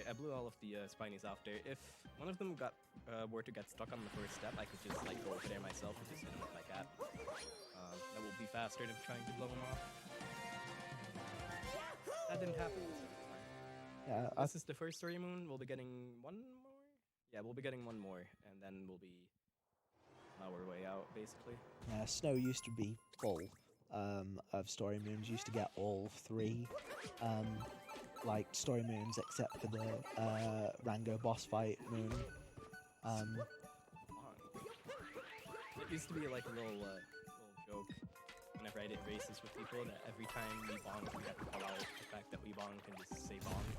I blew all of the spinies off there. If one of them were to get stuck on the first step, I could just like go over there myself and just hit him with my cat. That will be faster than trying to blow him off. That didn't happen. Yeah, this is the first story moon. We'll be getting one more. Yeah, we'll be getting one more, and then we'll be our way out, basically. Yeah, Snow used to be full of story moons. Used to get all three like story moons except for the Rango boss fight moon. It used to be like a little joke whenever I did races with people that every time we bonk, we have to call out the fact that we bonk and just say bonk.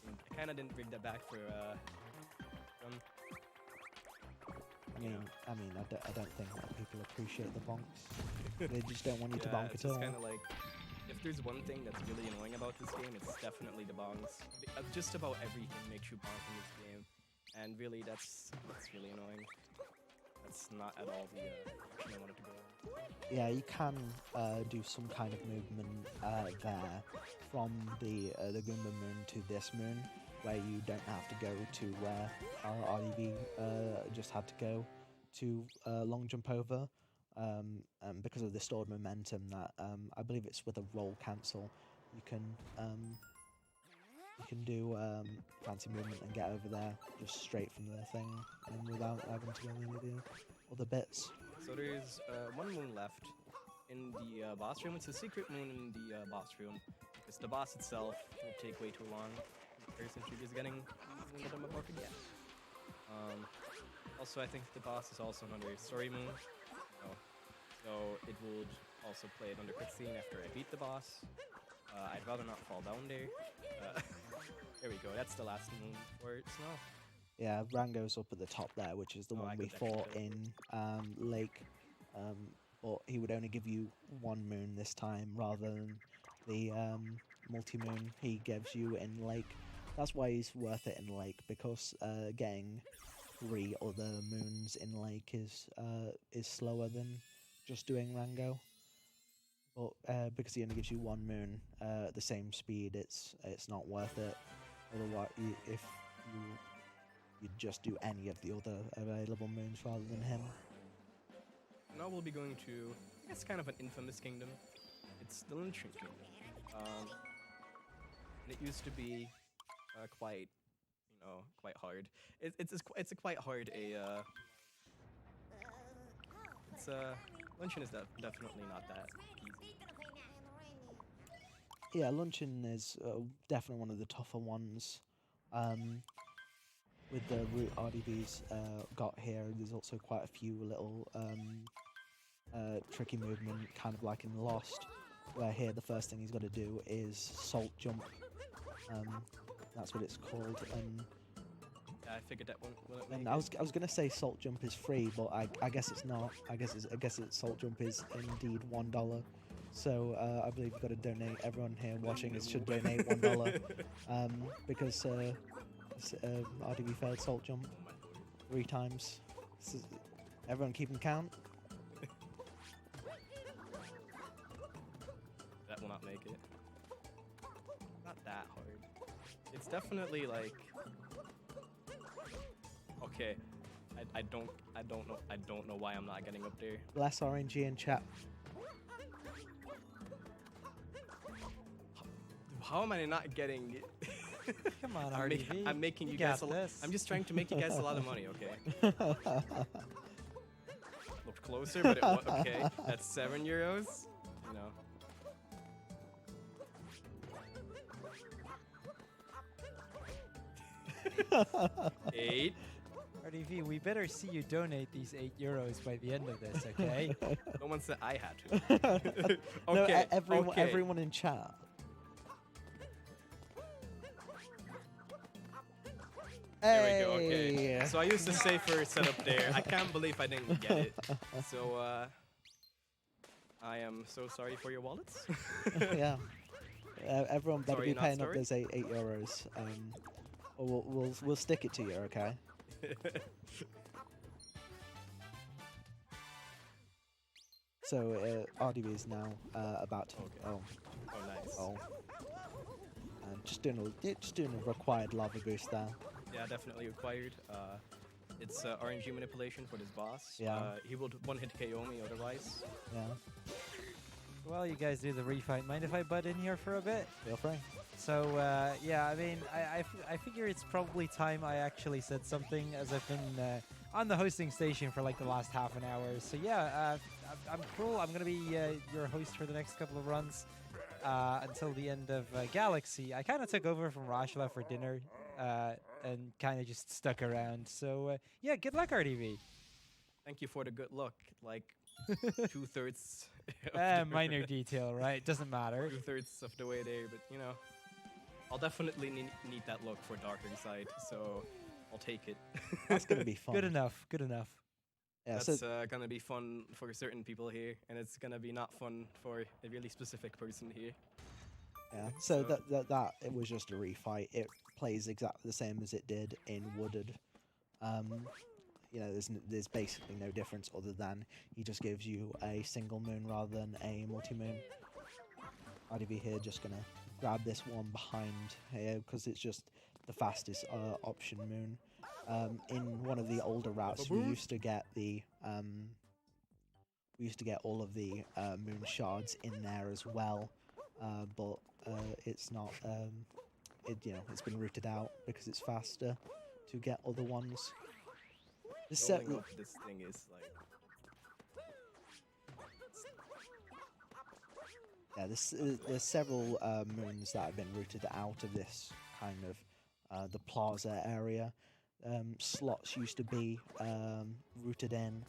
And I kind of didn't bring that back for I don't think that people appreciate the bonks. They just don't want you to bonk at all. It's kind of like, if there's one thing that's really annoying about this game, it's definitely the bonks. Just about everything makes you bonk in this game, and really, that's really annoying. That's not at all the direction I wanted to go in. Yeah, you can do some kind of movement there from the Goomba moon to this moon, where you don't have to go to where RDV just had to go to long jump over, because of the stored momentum that I believe it's with a roll cancel. You can do fancy movement and get over there just straight from the thing and without having to go any of the other bits. So there's one moon left in the boss room. It's a secret moon in the boss room because the boss itself will take way too long. Since you're just getting the moon that I'm about to get. Also, I think the boss is also another story moon. So it would also play it under cutscene after I beat the boss. I'd rather not fall down there. There we go. That's the last moon for Snow. Yeah, Rango's up at the top there, which is the one we fought in Lake. But he would only give you one moon this time rather than the multi-moon he gives you in Lake. That's why he's worth it in Lake, because getting 3 other moons in Lake is slower than just doing Rango. But because he only gives you one moon at the same speed, it's not worth it. Otherwise, if you'd just do any of the other available moons rather than him. Now we'll be going to, I guess, kind of an infamous kingdom. It's the Lynching Kingdom. It used to be quite hard. It's quite hard. It's Luncheon is definitely not that easy. Yeah, Luncheon is definitely one of the tougher ones. With the route RDV's got here, there's also quite a few little tricky movement, kind of like in Lost, where here the first thing he's got to do is salt jump. That's what it's called. And Yeah, I figured that one. And I was gonna say salt jump is free, but I guess it's not. I guess it's salt jump is indeed $1. So I believe you've got to donate. Everyone here watching it should donate $1 because RDV failed salt jump 3 times. Everyone keeping count. That will not make it. Not that hard. It's definitely like. Okay, I don't know why I'm not getting up there. Bless RNG in chat. How am I not getting it? Come on, RDV. I'm making you got guys. this. I'm just trying to make you guys a lot of money. Okay. Looked closer, but okay. That's €7. You know. Eight. RDV, we better see you donate these €8 by the end of this, okay? No one said I had to. No, Okay. Okay. everyone in chat. There we go. Okay. So I used the safer setup there. I can't believe I didn't get it. So I am so sorry for your wallets. Yeah. Everyone better Sorry, be not paying up sorry. those €8. Or we'll stick it to you, okay? So RDV is now about to. Okay. Oh, Oh, nice. oh. Just doing a required lava boost there. Yeah, definitely required. It's RNG manipulation for this boss. Yeah. He will one-hit KO me otherwise. Yeah. Well, you guys do the refight. Mind if I butt in here for a bit? Feel free. So, yeah, I mean, I figure it's probably time I actually said something, as I've been on the hosting station for like the last half an hour. So, yeah, I'm cool. I'm going to be your host for the next couple of runs until the end of Galaxy. I kind of took over from Rashla for dinner and kind of just stuck around. So, yeah, good luck, RDV. Thank you for the good luck. Like 2/3. Minor detail, right? Doesn't matter. 2/3 of the way there, but you know, I'll definitely need that look for Darker Side, so I'll take it. That's gonna be fun. Good enough. Good enough. Yeah. That's So gonna be fun for certain people here, and it's gonna be not fun for a really specific person here. yeah. So so- that it was just a refight. It plays exactly the same as it did in Wooded. You know, there's basically no difference other than he just gives you a single moon rather than a multi-moon. RDV here just gonna grab this one behind here because it's just the fastest option moon. In one of the older routes, we used to get all of the moon shards in there as well, but it's not. It's been routed out because it's faster to get other ones. Rolling up this thing is like Yeah, there's several moons that have been routed out of this kind of the plaza area. Slots used to be routed in,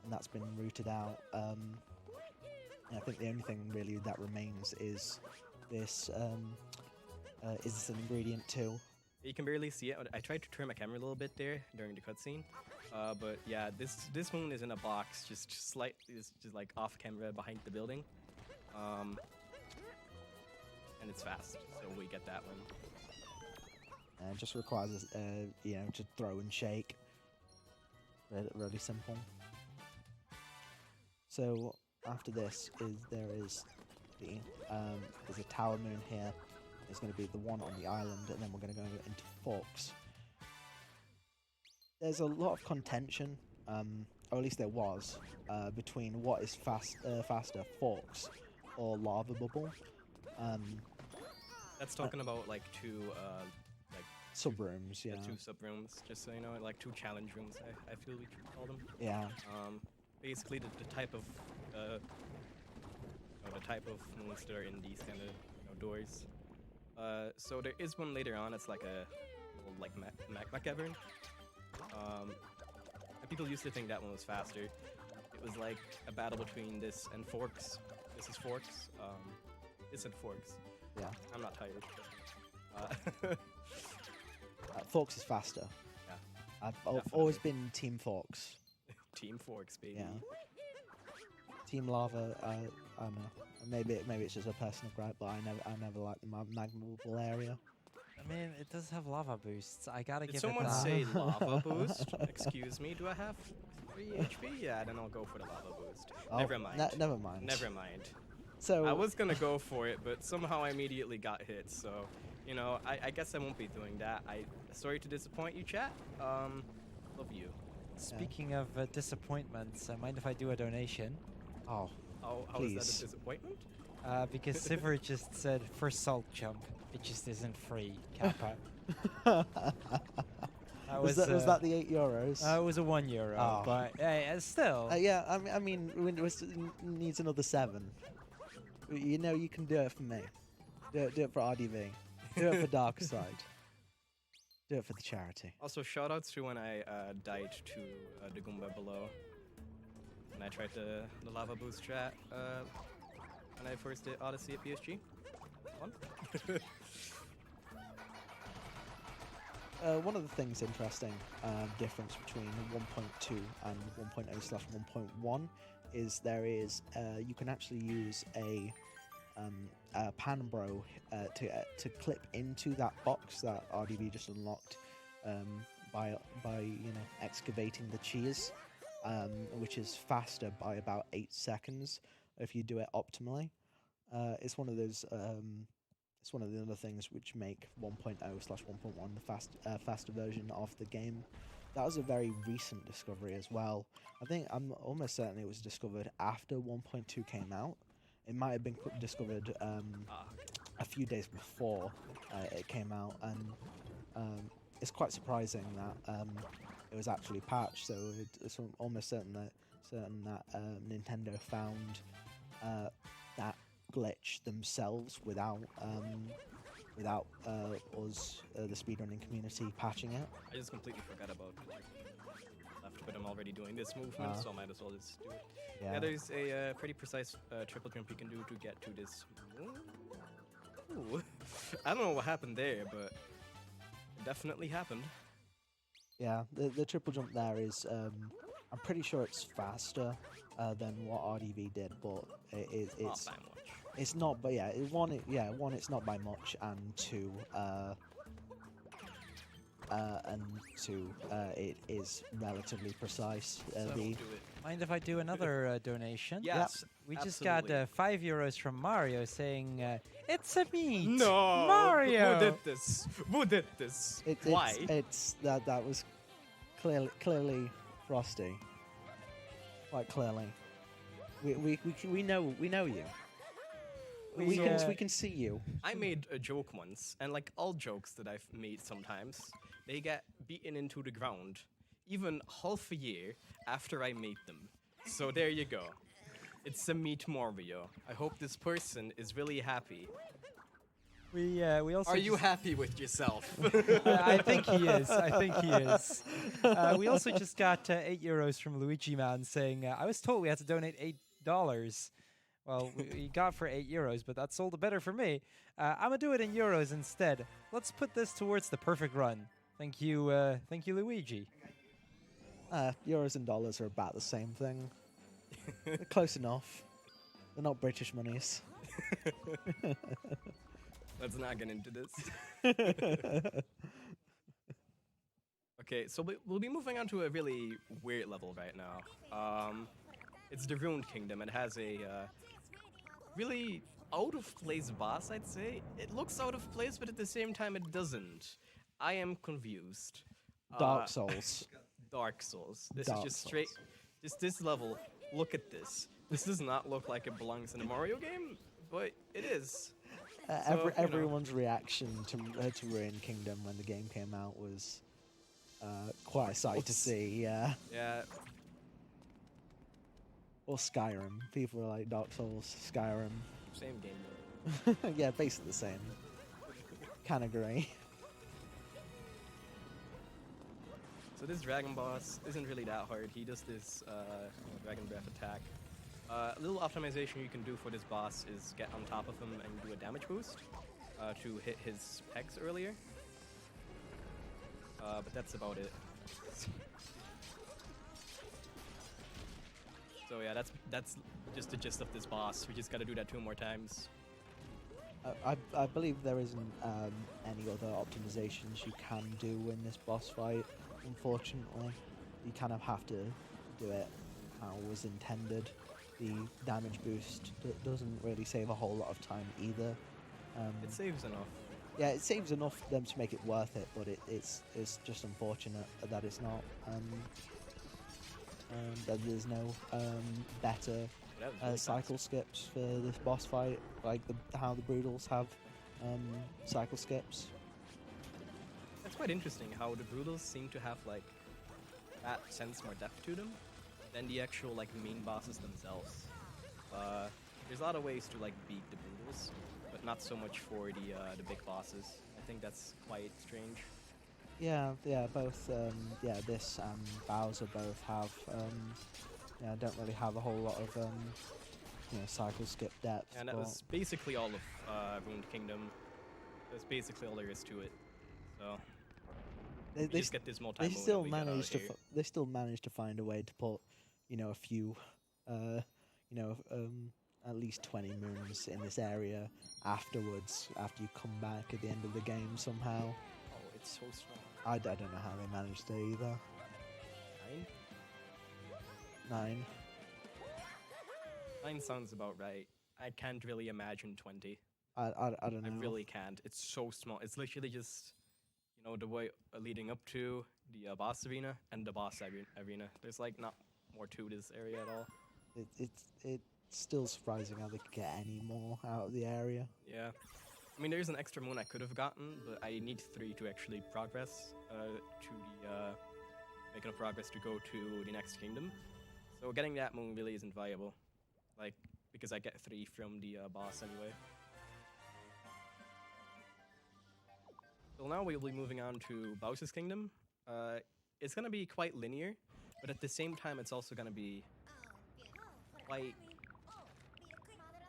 and that's been routed out. And I think the only thing really that remains is this an ingredient too. you can barely see it. I tried to turn my camera a little bit there during the cutscene, but yeah, this moon is in a box, just slightly, just like off camera behind the building, and it's fast, so we get that one. It just requires to throw and shake. Really simple. So after this there's a tower moon here. It's going to be the one on the island, and then we're going to go into Forks. There's a lot of contention, or at least there was, between what is faster, Forks or Lava Bubble. That's talking about like two Subrooms, yeah. two sub rooms, just so you know, like two challenge rooms. I feel we should call them. Yeah. basically the type of the type of moons that are in these kind of doors. So there is one later on. It's like a little, like magma cavern. And people used to think that one was faster. It was like a battle between this and Forks. This is Forks. This and Forks. Yeah. I'm not tired. Forks is faster. Yeah. I've Definitely. always been Team Forks. Team Forks, baby. Yeah. Team Lava, I don't know. Maybe it's just a personal gripe, but I never liked the magmable area. I mean, it does have lava boosts. I gotta Did give someone it that. say lava boost? Excuse me, do I have 3 HP? Yeah, then I'll go for the lava boost. Oh, Never mind. Never mind. Never mind. So I was gonna go for it, but somehow I immediately got hit, so, you know, I guess I won't be doing that. Sorry to disappoint you, chat. Love you. Speaking of disappointments, mind if I do a donation? Oh, How is that Please. a disappointment? Because Sivert just said for salt jump, it just isn't free. Kappa. was that the €8? It was a €1, Oh. but still. Yeah, I mean, needs another 7. You know, you can do it for me. Do it for RDV. Do it for Dark Side. Do it for the charity. Also, shoutouts to when I died to the Goomba below. And I tried the lava boost chat when I first did Odyssey at BSG. Fun. One of the things interesting difference between 1.2 and 1.0/1.1 is there is you can actually use a panbro to clip into that box that RDV just unlocked by excavating the cheese, which is faster by about 8 seconds if you do it optimally. It's one of those. It's one of the other things which make 1.0/1.1 the faster version of the game. That was a very recent discovery as well. I'm almost certain it was discovered after 1.2 came out. It might have been discovered a few days before it came out, and it's quite surprising that it was actually patched. So it's almost certain that Nintendo found that glitch themselves without us, the speedrunning community, patching it. I just completely forgot about it. Left, but I'm already doing this movement, so I might as well just do it. Yeah, there's a pretty precise triple jump you can do to get to this. Ooh. I don't know what happened there, but it definitely happened. Yeah, the triple jump there is, I'm pretty sure it's faster than what RDV did, but it's Not by much. it's not. But yeah, one, it's not by much, and two, it is relatively precise. So I won't do it. Mind if I do another donation? Yes, We just absolutely. got €5 from Mario saying, "It's a meat." No, Mario. Who did this? Who did this? Why? That was clearly Frosty. Quite clearly. We know you. We can see you. I made a joke once, and like all jokes that I've made sometimes, they get beaten into the ground, even half a year after I made them. So there you go. It's a meat Mario. I hope this person is really happy. We also. Are you just- happy with yourself? I think he is. We also just got €8 from Luigi Man saying, "I was told we had to donate $8. Well, we got for €8, but that's all the better for me. I'm gonna do it in euros instead. Let's put this towards the perfect run. Thank you, Luigi. Euros and dollars are about the same thing. They're close enough. They're not British monies. Let's not get into this. Okay, so we'll be moving on to a really weird level right now. It's the Ruined Kingdom. It has a really out of place boss, I'd say. It looks out of place, but at the same time, it doesn't. I am confused. Dark Souls. Dark Souls. This Dark is just straight. Souls. Just this level. Look at this. This does not look like it belongs in a Mario game, but it is. So, you know. Everyone's reaction to Ruined Kingdom when the game came out was quite a sight to see. Yeah. Yeah. Or Skyrim. People are like Dark Souls, Skyrim. Same game though. Yeah, basically the same. Kind of grey. So this dragon boss isn't really that hard. He does this dragon breath attack. A little optimization you can do for this boss is get on top of him and do a damage boost to hit his pegs earlier. But that's about it. So yeah, that's just the gist of this boss. We just gotta do that 2 more times. I believe there isn't any other optimizations you can do in this boss fight. Unfortunately, you kind of have to do it how it was intended. The damage boost doesn't really save a whole lot of time either. It saves enough. Yeah, it saves enough for them to make it worth it, but it's just unfortunate that it's not. That there's no better Really cycle skips for this boss fight, like how the Brutals have cycle skips. That's quite interesting how the Brutals seem to have like that sense more depth to them than the actual like main bosses themselves. There's a lot of ways to like beat the Brutals, but not so much for the big bosses. I think that's quite strange. Yeah, both this and Bowser both have don't really have a whole lot of cycle skip depth. And that was basically all of Ruined Kingdom. That's basically all there is to it. So they just get this multi. They still managed to find a way to put a few at least 20 moons in this area afterwards, after you come back at the end of the game somehow. Oh, it's so strong. I don't know how they managed it either. 9? 9 sounds about right. I can't really imagine 20. I don't know. I really can't. It's so small. It's literally just, the way leading up to the boss arena and the boss arena. There's like not more to this area at all. It's still surprising how they could get any more out of the area. Yeah. I mean, there's an extra moon I could have gotten, but I need 3 to actually progress make enough progress to go to the next kingdom. So getting that moon really isn't viable, because I get 3 from the boss anyway. So now we'll be moving on to Bowser's Kingdom. It's gonna be quite linear, but at the same time, it's also gonna be quite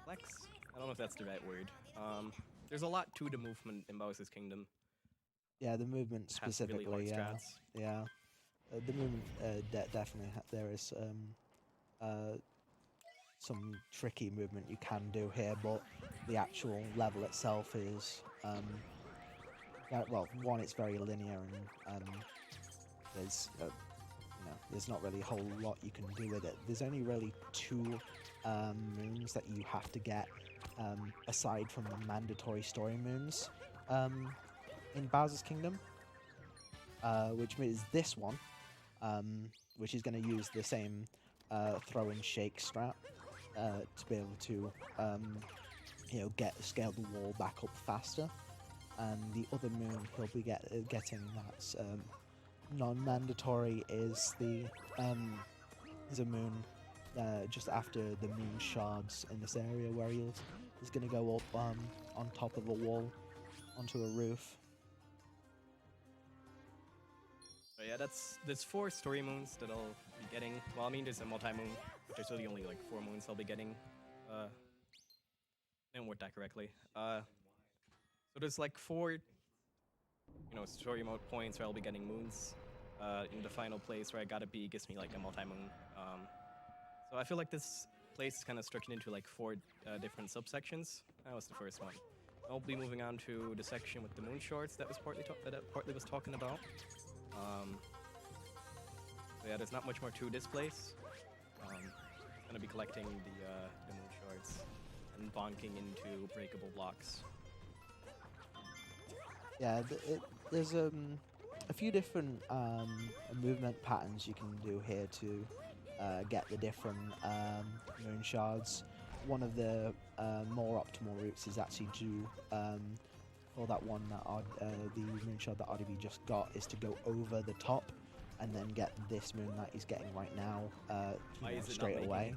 complex. I don't know if that's the right word. There's a lot to the movement in Bowser's Kingdom. Yeah, the movement specifically. Really hard strats. Yeah. The movement definitely there is some tricky movement you can do here, but the actual level itself is one, it's very linear, and there's not really a whole lot you can do with it. There's only really 2 moons that you have to get aside from the mandatory story moons in Bowser's Kingdom, which is this one, which is going to use the same throw and shake strat to be able to scale the wall back up faster. And the other moon he'll be getting that's non-mandatory is a moon just after the moon shards in this area, where he's going to go up on top of a wall onto a roof. So yeah, there's 4 story moons that I'll be getting. Well, I mean, there's a multi-moon, but there's really only like 4 moons I'll be getting. Didn't word that correctly. So there's like 4, story mode points where I'll be getting moons. In the final place where I gotta be gives me like a multi-moon. So I feel like this place is kind of structured into like 4 different subsections. That was the first one. I'll be moving on to the section with the moon shorts that was partly was talking about. So yeah, there's not much more to this place. Gonna be collecting the moon shards and bonking into breakable blocks. Yeah, there's a few different movement patterns you can do here to get the different moon shards. One of the more optimal routes is actually for that one that the moon shard that RDV just got, is to go over the top and then get this moon that he's getting right now Why is it straight not away.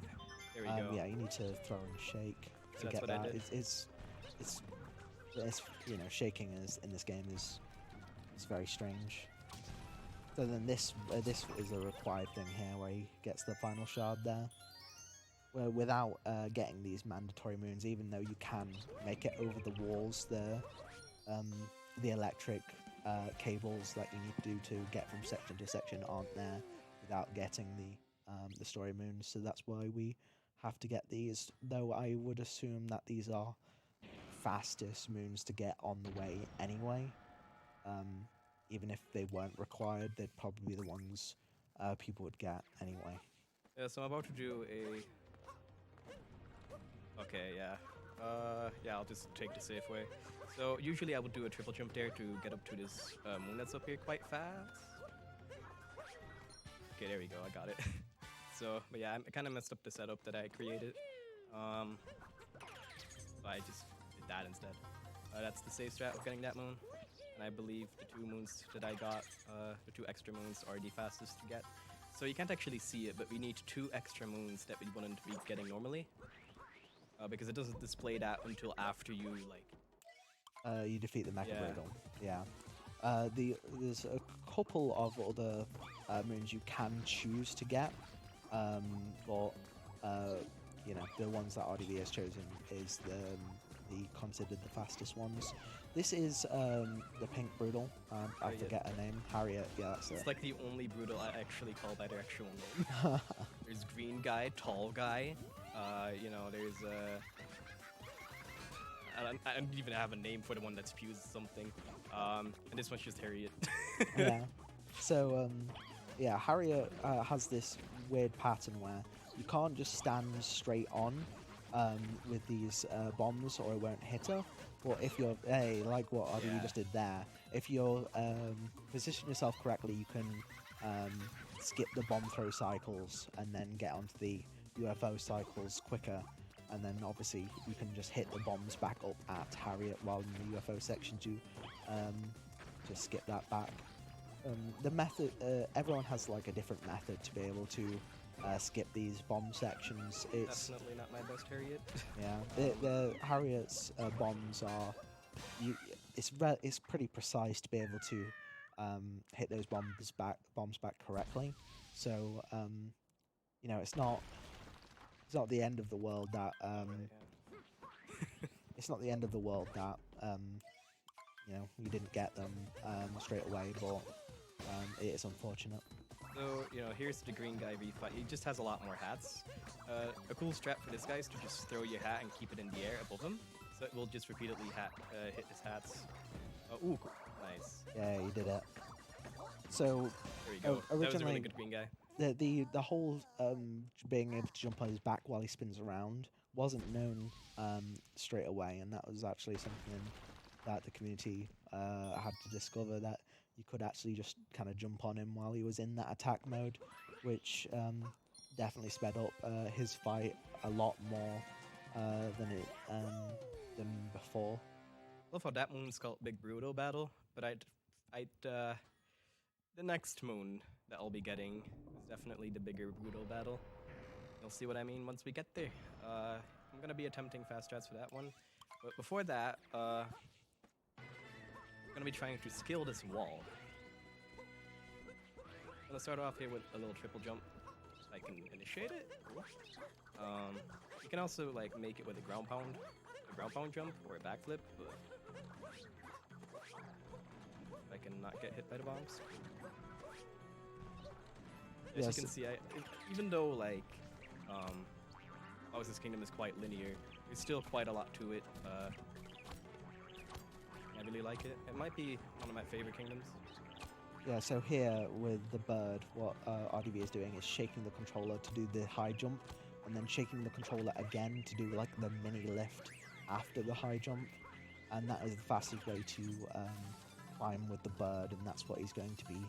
There we go. Yeah, you need to throw and shake to That's get what I that. did. It's shaking in this game is very strange. So then this is a required thing here where he gets the final shard there. Where without getting these mandatory moons, even though you can make it over the walls, the electric cables that you need to do to get from section to section aren't there without getting the story moons. So that's why we have to get these. Though I would assume that these are fastest moons to get on the way anyway. Even if they weren't required, they'd probably be the ones people would get anyway. Yeah, so I'm about to do a... Okay, yeah. Yeah, I'll just take the safe way. So usually I would do a triple jump there to get up to this moon that's up here quite fast. Okay, there we go, I got it. So, but yeah, I kind of messed up the setup that I created. So I just did that instead. That's the safe strat of getting that moon. And I believe the 2 moons that I got, the 2 extra moons are the fastest to get. So you can't actually see it, but we need 2 extra moons that we wouldn't be getting normally. Because it doesn't display that until after you, like... You defeat the Mecha Yeah. Bradle. Yeah. There's a couple of other moons you can choose to get, but you know, the ones that RDV has chosen is the considered the fastest ones. This is the pink Broodal. I yeah. forget her name. Harriet. Yeah, that's It's it. like the only Brutal I actually call by their actual name. There's green guy, tall guy. You know, there's I don't even have a name for the one that spews something. And this one's just Harriet. Yeah. So yeah, Harriet has this weird pattern where you can't just stand straight on with these bombs or it won't hit her. But if you're, like what RDV Yeah. just did there, if you're position yourself correctly, you can skip the bomb throw cycles and then get onto the UFO cycles quicker. And then obviously you can just hit the bombs back up at Harriet while in the UFO section to just skip that back. The method, everyone has like a different method to be able to skip these bomb sections. It's Definitely not my best Harriet. yeah, the Harriet's bombs are, it's pretty precise to be able to hit those bombs back correctly. So you know, it's not the end of the world that it's not the end of the world that you know, you didn't get them straight away, but it is unfortunate. So, you know, here's the green guy refight. He just has a lot more hats. A cool strat for this guy is to just throw your hat and keep it in the air above him. So it will just repeatedly hit his hats. Ooh, nice. Yeah, you did it. So There we go. That was a really originally, good green guy. the whole being able to jump on his back while he spins around wasn't known straight away, and that was actually something that the community had to discover, that you could actually just kind of jump on him while he was in that attack mode, which definitely sped up his fight a lot more than before. Love how that moon's called Big Brutal Battle, but the next moon that I'll be getting is definitely the bigger Brutal Battle. You'll see what I mean once we get there. I'm gonna be attempting fast strats for that one, but before that, I'm gonna be trying to scale this wall. I'm gonna start off here with a little triple jump, so I can initiate it. You can also like make it with a ground pound jump or a backflip, but I can not get hit by the bombs. As Yes. you can see, even though like Odyssey's Kingdom is quite linear, there's still quite a lot to it. I really like it. It might be one of my favorite kingdoms. Yeah, so here with the bird, what RDV is doing is shaking the controller to do the high jump, and then shaking the controller again to do like the mini lift after the high jump, and that is the fastest way to climb with the bird, and that's what he's going to be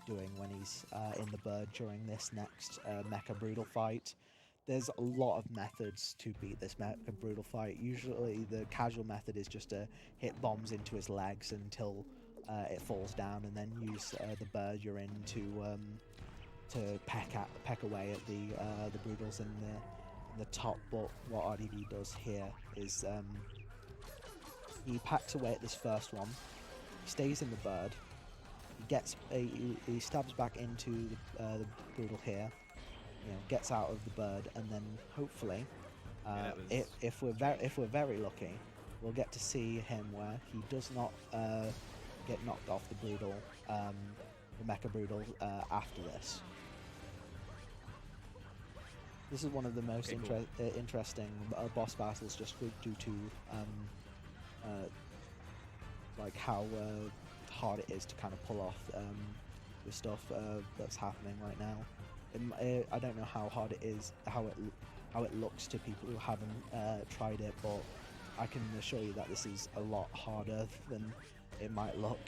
doing when he's in the bird during this next Mecha Brutal fight. There's a lot of methods to beat this Mecha Brutal fight. Usually the casual method is just to hit bombs into his legs until it falls down, and then use the bird you're in to peck away at the Brutals in the top, but what RDV does here is he packs away at this first one, he stays in the bird, he stabs back into the Broodal here, gets out of the bird, and then hopefully, if we're very lucky, we'll get to see him where he does not get knocked off the Broodal, the Mecha Broodal after this. This is one of the most interesting boss battles, just due to like how hard it is to kind of pull off the stuff that's happening right now. I don't know how hard it is, how it looks to people who haven't tried it, but I can assure you that this is a lot harder than it might look.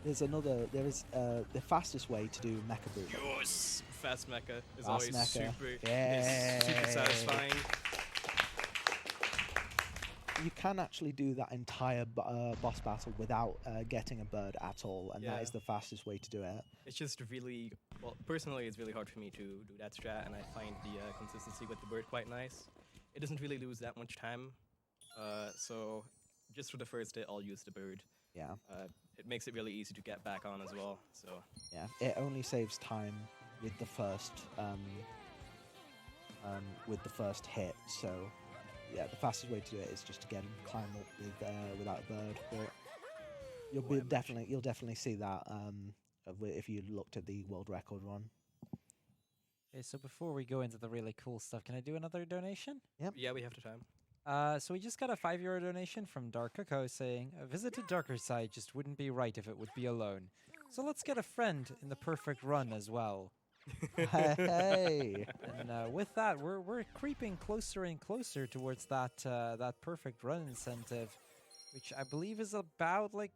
There is the fastest way to do Mecha Broodal. Yes! Fast Mecha is Fast always mecha. super Yay. satisfying. You can actually do that entire boss battle without getting a bird at all, and that is the fastest way to do it. It's just really, well, personally it's really hard for me to do that strat, and I find the consistency with the bird quite nice. It doesn't really lose that much time, so just for the first hit I'll use the bird. Yeah. It makes it really easy to get back on as well, so. Yeah, it only saves time with the first hit, so yeah, the fastest way to do it is just to get him climb up without a bird. But you'll definitely see that if you looked at the world record run. Okay, so before we go into the really cool stuff, can I do another donation? Yep. Yeah, we have the time. So we just got a €5 donation from Dark Coco saying, "A visit to darker side just wouldn't be right if it would be alone. So let's get a friend in the perfect run as well." Hey! And with that, we're creeping closer and closer towards that perfect run incentive, which I believe is about like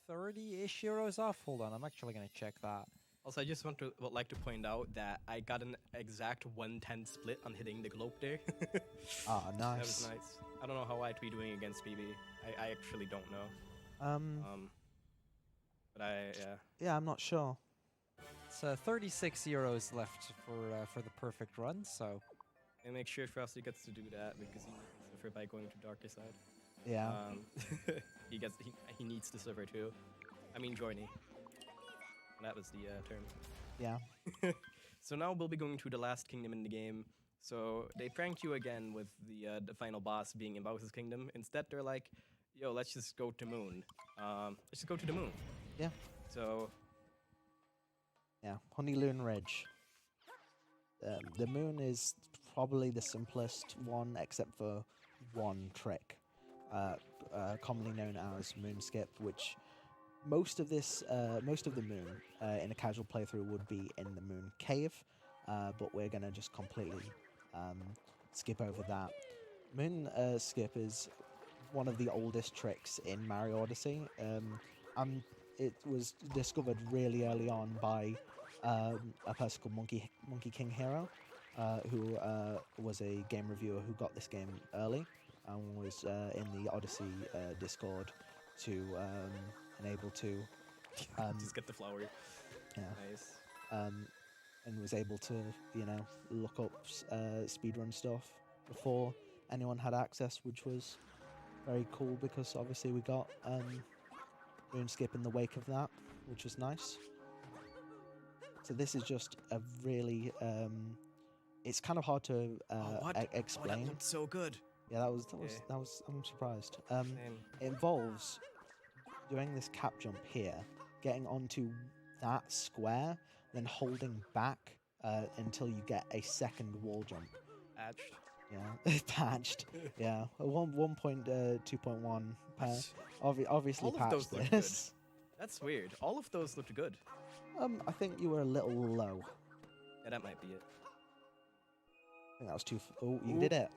30-ish euros off. Hold on, I'm actually gonna check that. Also, I just would like to point out that I got an exact 110 split on hitting the globe there. Ah, nice. That was nice. I don't know how I'd be doing against BB. I actually don't know. But Yeah, I'm not sure. It's 36 euros left for the perfect run. So. And make sure Frosty gets to do that because he needs to suffer by going to darker side. Yeah. He needs to suffer too. I mean, Journey. That was the term. Yeah. So now we'll be going to the last kingdom in the game. So they pranked you again with the final boss being in Bowser's Kingdom. Instead, they're like, "Yo, let's just go to Moon. Let's just go to the Moon." Yeah. So. Yeah, Honeyloon Ridge. The Moon is probably the simplest one, except for one trick, commonly known as Moon Skip, which most of the Moon in a casual playthrough would be in the Moon Cave, but we're gonna just completely skip over that. Moon Skip is one of the oldest tricks in Mario Odyssey. It was discovered really early on by a person called Monkey King Hero, who was a game reviewer who got this game early and was in the Odyssey Discord to enable to just get the flower. Yeah. Nice. And was able to look up speedrun stuff before anyone had access, which was very cool because obviously we got Moon Skip in the wake of that, which was nice. So this is just a really it's kind of hard to explain. Oh, that looked so good. Yeah, that was I'm surprised. It involves doing this cap jump here, getting onto that square, then holding back until you get a second wall jump. Patched. Yeah, patched. Yeah, 1.2.1. Obviously All of patched those look this. That's weird. All of those looked good. I think you were a little low. Yeah, that might be it. I think that was too. Oh, you did it.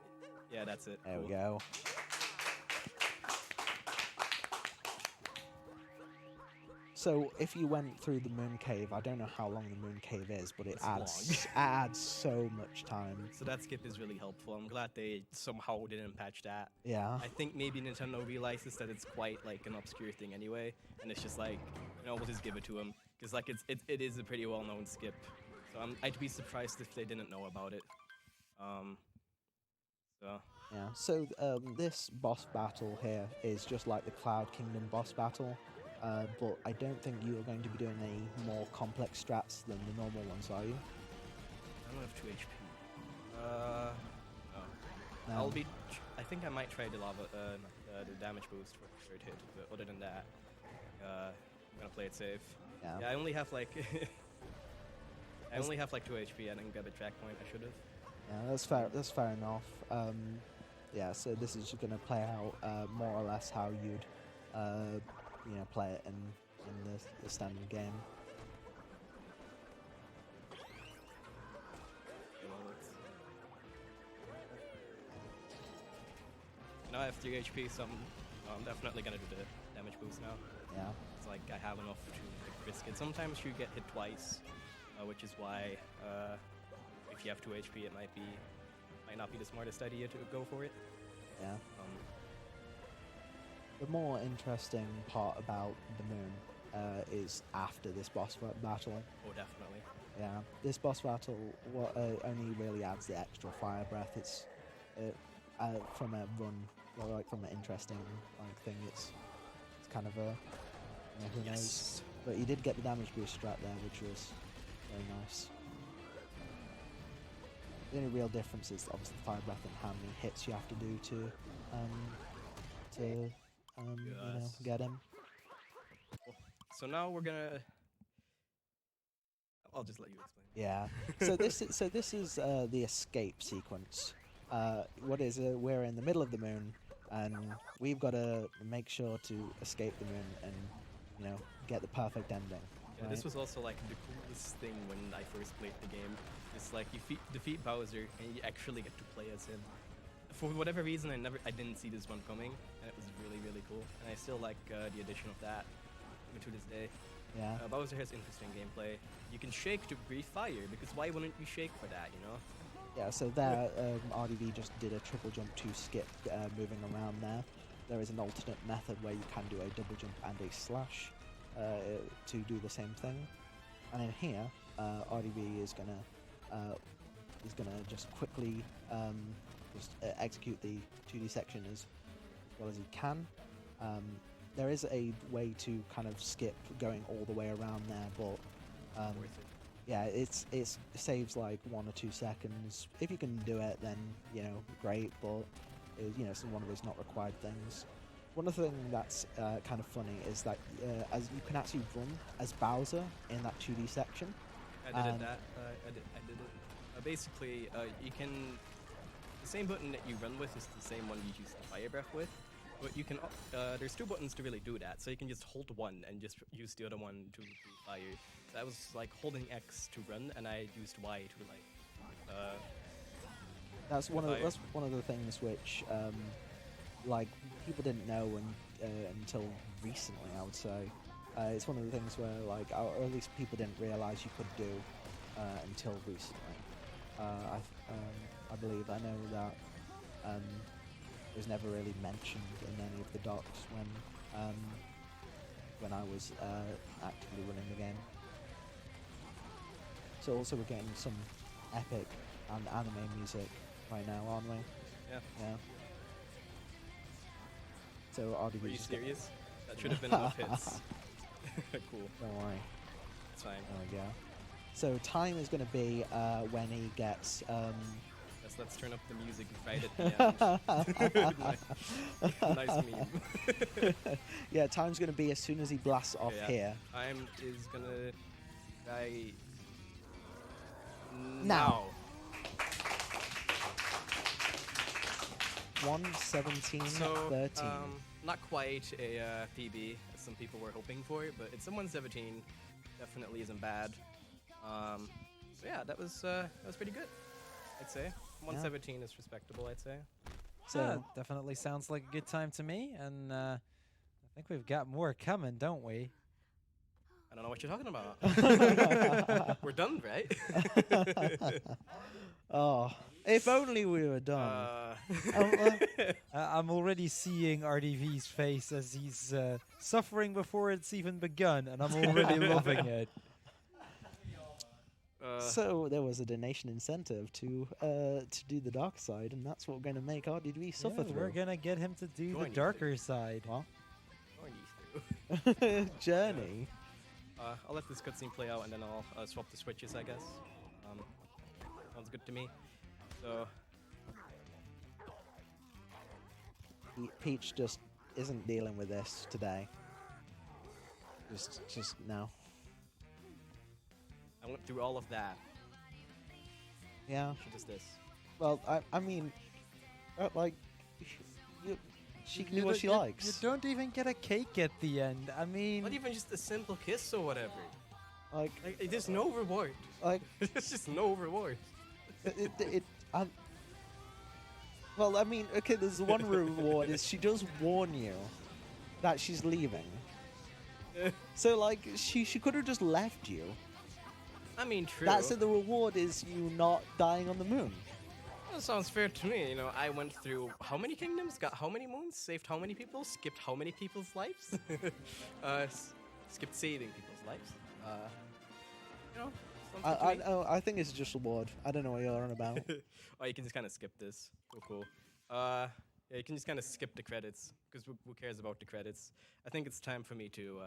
Yeah, that's it. There Cool. we go. So if you went through the Moon Cave, I don't know how long the Moon Cave is, but it adds so much time. So that skip is really helpful. I'm glad they somehow didn't patch that. Yeah. I think maybe Nintendo realizes that it's quite like an obscure thing anyway, and it's just like, we'll just give it to them because like it is a pretty well-known skip. So I'd be surprised if they didn't know about it. So Yeah. So this boss battle here is just like the Cloud Kingdom boss battle, but I don't think you are going to be doing any more complex strats than the normal ones, are you? I don't have 2 HP. No. No. I think I might try the the damage boost for third hit, but other than that, I'm gonna play it safe. Yeah. Yeah, I only have like I only have like 2 HP. I didn't grab a track point. I should have. Yeah, that's fair. That's fair enough. Yeah, so this is just going to play out more or less how you'd, play it in the standard game. Now I have 3 HP, so I'm definitely gonna do the damage boost now. Yeah. It's like I have enough to risk it. Sometimes you get hit twice, which is why if you have 2 HP, it might not be the smartest idea to go for it. Yeah. The more interesting part about the moon is after this boss battle. Oh, definitely. Yeah, this boss battle only really adds the extra fire breath. It's from a run, or like from an interesting thing. It's kind of a who knows. But you did get the damage boost strat there, which was very nice. The only real difference is obviously fire breath and how many hits you have to do to get him. So now we're gonna. I'll just let you explain. Yeah. So this is the escape sequence. What is it? We're in the middle of the moon, and we've got to make sure to escape the moon and get the perfect ending. Yeah, this was also like the coolest thing when I first played the game. It's like you defeat Bowser and you actually get to play as him. For whatever reason, I didn't see this one coming, and it was really, really cool. And I still like the addition of that even to this day. Yeah. Bowser has interesting gameplay. You can shake to breathe fire, because why wouldn't you shake for that, Yeah, so there, RDV just did a triple jump to skip moving around there. There is an alternate method where you can do a double jump and a slash to do the same thing. And in here, RDV is gonna just quickly execute the 2D section as well as he can. There is a way to kind of skip going all the way around there, but yeah, it saves like 1 or 2 seconds. If you can do it, then great. But it's one of those not required things. One of the things that's kind of funny is that as you can actually run as Bowser in that 2D section. I did that. I did it. Basically, you can. The same button that you run with is the same one you use the fire breath with. But you can. There's 2 buttons to really do that. So you can just hold one and just use the other one to do fire. So I was like holding X to run, and I used Y to like. That's one of the things which people didn't know until recently, I would say. It's one of the things where or at least people didn't realize you could do until recently. I believe I know that it was never really mentioned in any of the docs when I was actively running the game. So also we're getting some epic and anime music right now, aren't we? Yeah. Yeah. So RDV. Are you serious? That should have been enough hits. Cool. Don't worry. It's fine. There we go. So time is going to be when he gets. Let's turn up the music right at the end. Nice meme. Yeah, time's going to be as soon as he blasts off here. Time is going to die now. 1:17:13. Not quite a PB as some people were hoping for, but it's a 1:17. Definitely isn't bad. So yeah, that was pretty good, I'd say. 1:17 is respectable, I'd say. So definitely sounds like a good time to me, and I think we've got more coming, don't we? I don't know what you're talking about. We're done, right? Oh, if only we were done. I'm already seeing RDV's face as he's suffering before it's even begun, and I'm already loving it. So there was a donation incentive to do the dark side, and that's what we're going to make RDV suffer Yeah, through. we're gonna get him to do Join the you darker side. What? Going through. Journey. I'll let this cutscene play out, and then I'll swap the switches, I guess. Sounds good to me. So, Peach just isn't dealing with this today. Just no. I went through all of that. Yeah. She does this. Well, I mean, like, she can do what she You likes. don't even get a cake at the end. I mean, Not even just a simple kiss or whatever. Like, There's no reward. like There's just no reward. well, I mean, okay, there's one reward is she does warn you that she's leaving. So, like, she could have just left you. I mean, true. That's it. The reward is you not dying on the moon. That sounds fair to me. You know, I went through how many kingdoms, got how many moons, saved how many people, skipped how many people's lives, skipped saving people's lives. You know, sounds good to me. I think it's just reward. I don't know what you're on about. Oh, you can just kind of skip this. Cool. Yeah, you can just kind of skip the credits because who cares about the credits? I think it's time for me to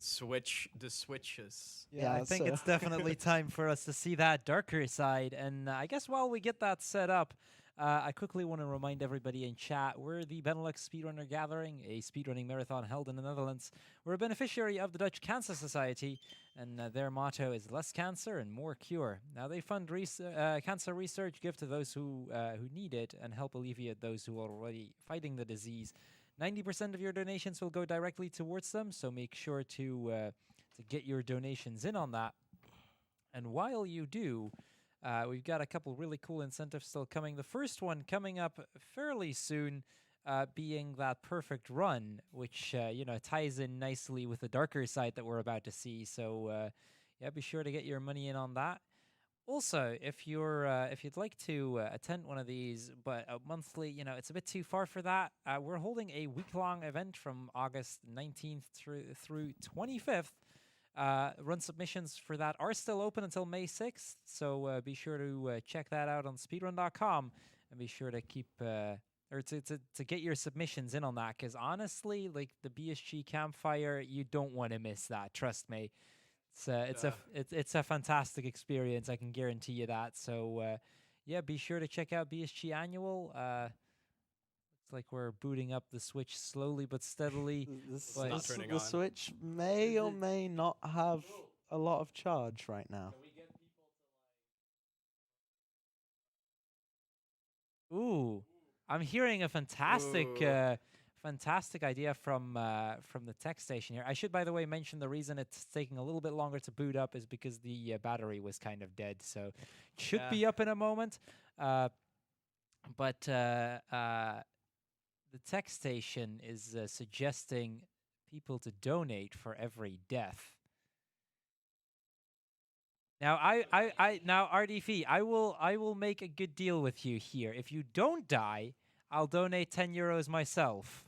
switch the switches. yeah, I think it's definitely time for us to see that darker side. And I guess while we get that set up, I quickly want to remind everybody in chat, we're the Benelux Speedrunner Gathering, a speedrunning marathon held in the Netherlands. We're a beneficiary of the Dutch Cancer Society, and their motto is less cancer and more cure. Now, they fund cancer research, give to those who need it, and help alleviate those who are already fighting the disease. 90% of your donations will go directly towards them, so make sure to get your donations in on that. And while you do, we've got a couple really cool incentives still coming. The first one coming up fairly soon, being that perfect run, which ties in nicely with the darker side that we're about to see. So yeah, be sure to get your money in on that. Also, if you'd like to attend one of these, but monthly, it's a bit too far for that. We're holding a week-long event from August 19th through 25th. Run submissions for that are still open until May 6th, so be sure to check that out on speedrun.com, and be sure to keep to get your submissions in on that, because honestly, like the BSG campfire, you don't want to miss that. Trust me. It's a fantastic experience. I can guarantee you that. So yeah, be sure to check out BSG Annual. Looks like we're booting up the Switch slowly but steadily. The Switch may or may not have a lot of charge right now. Ooh, I'm hearing a fantastic idea from the tech station here. I should, by the way, mention the reason it's taking a little bit longer to boot up is because the battery was kind of dead, so it should be up in a moment. But the tech station is suggesting people to donate for every death. Now, now RDV, I will make a good deal with you here. If you don't die, I'll donate 10 euros myself.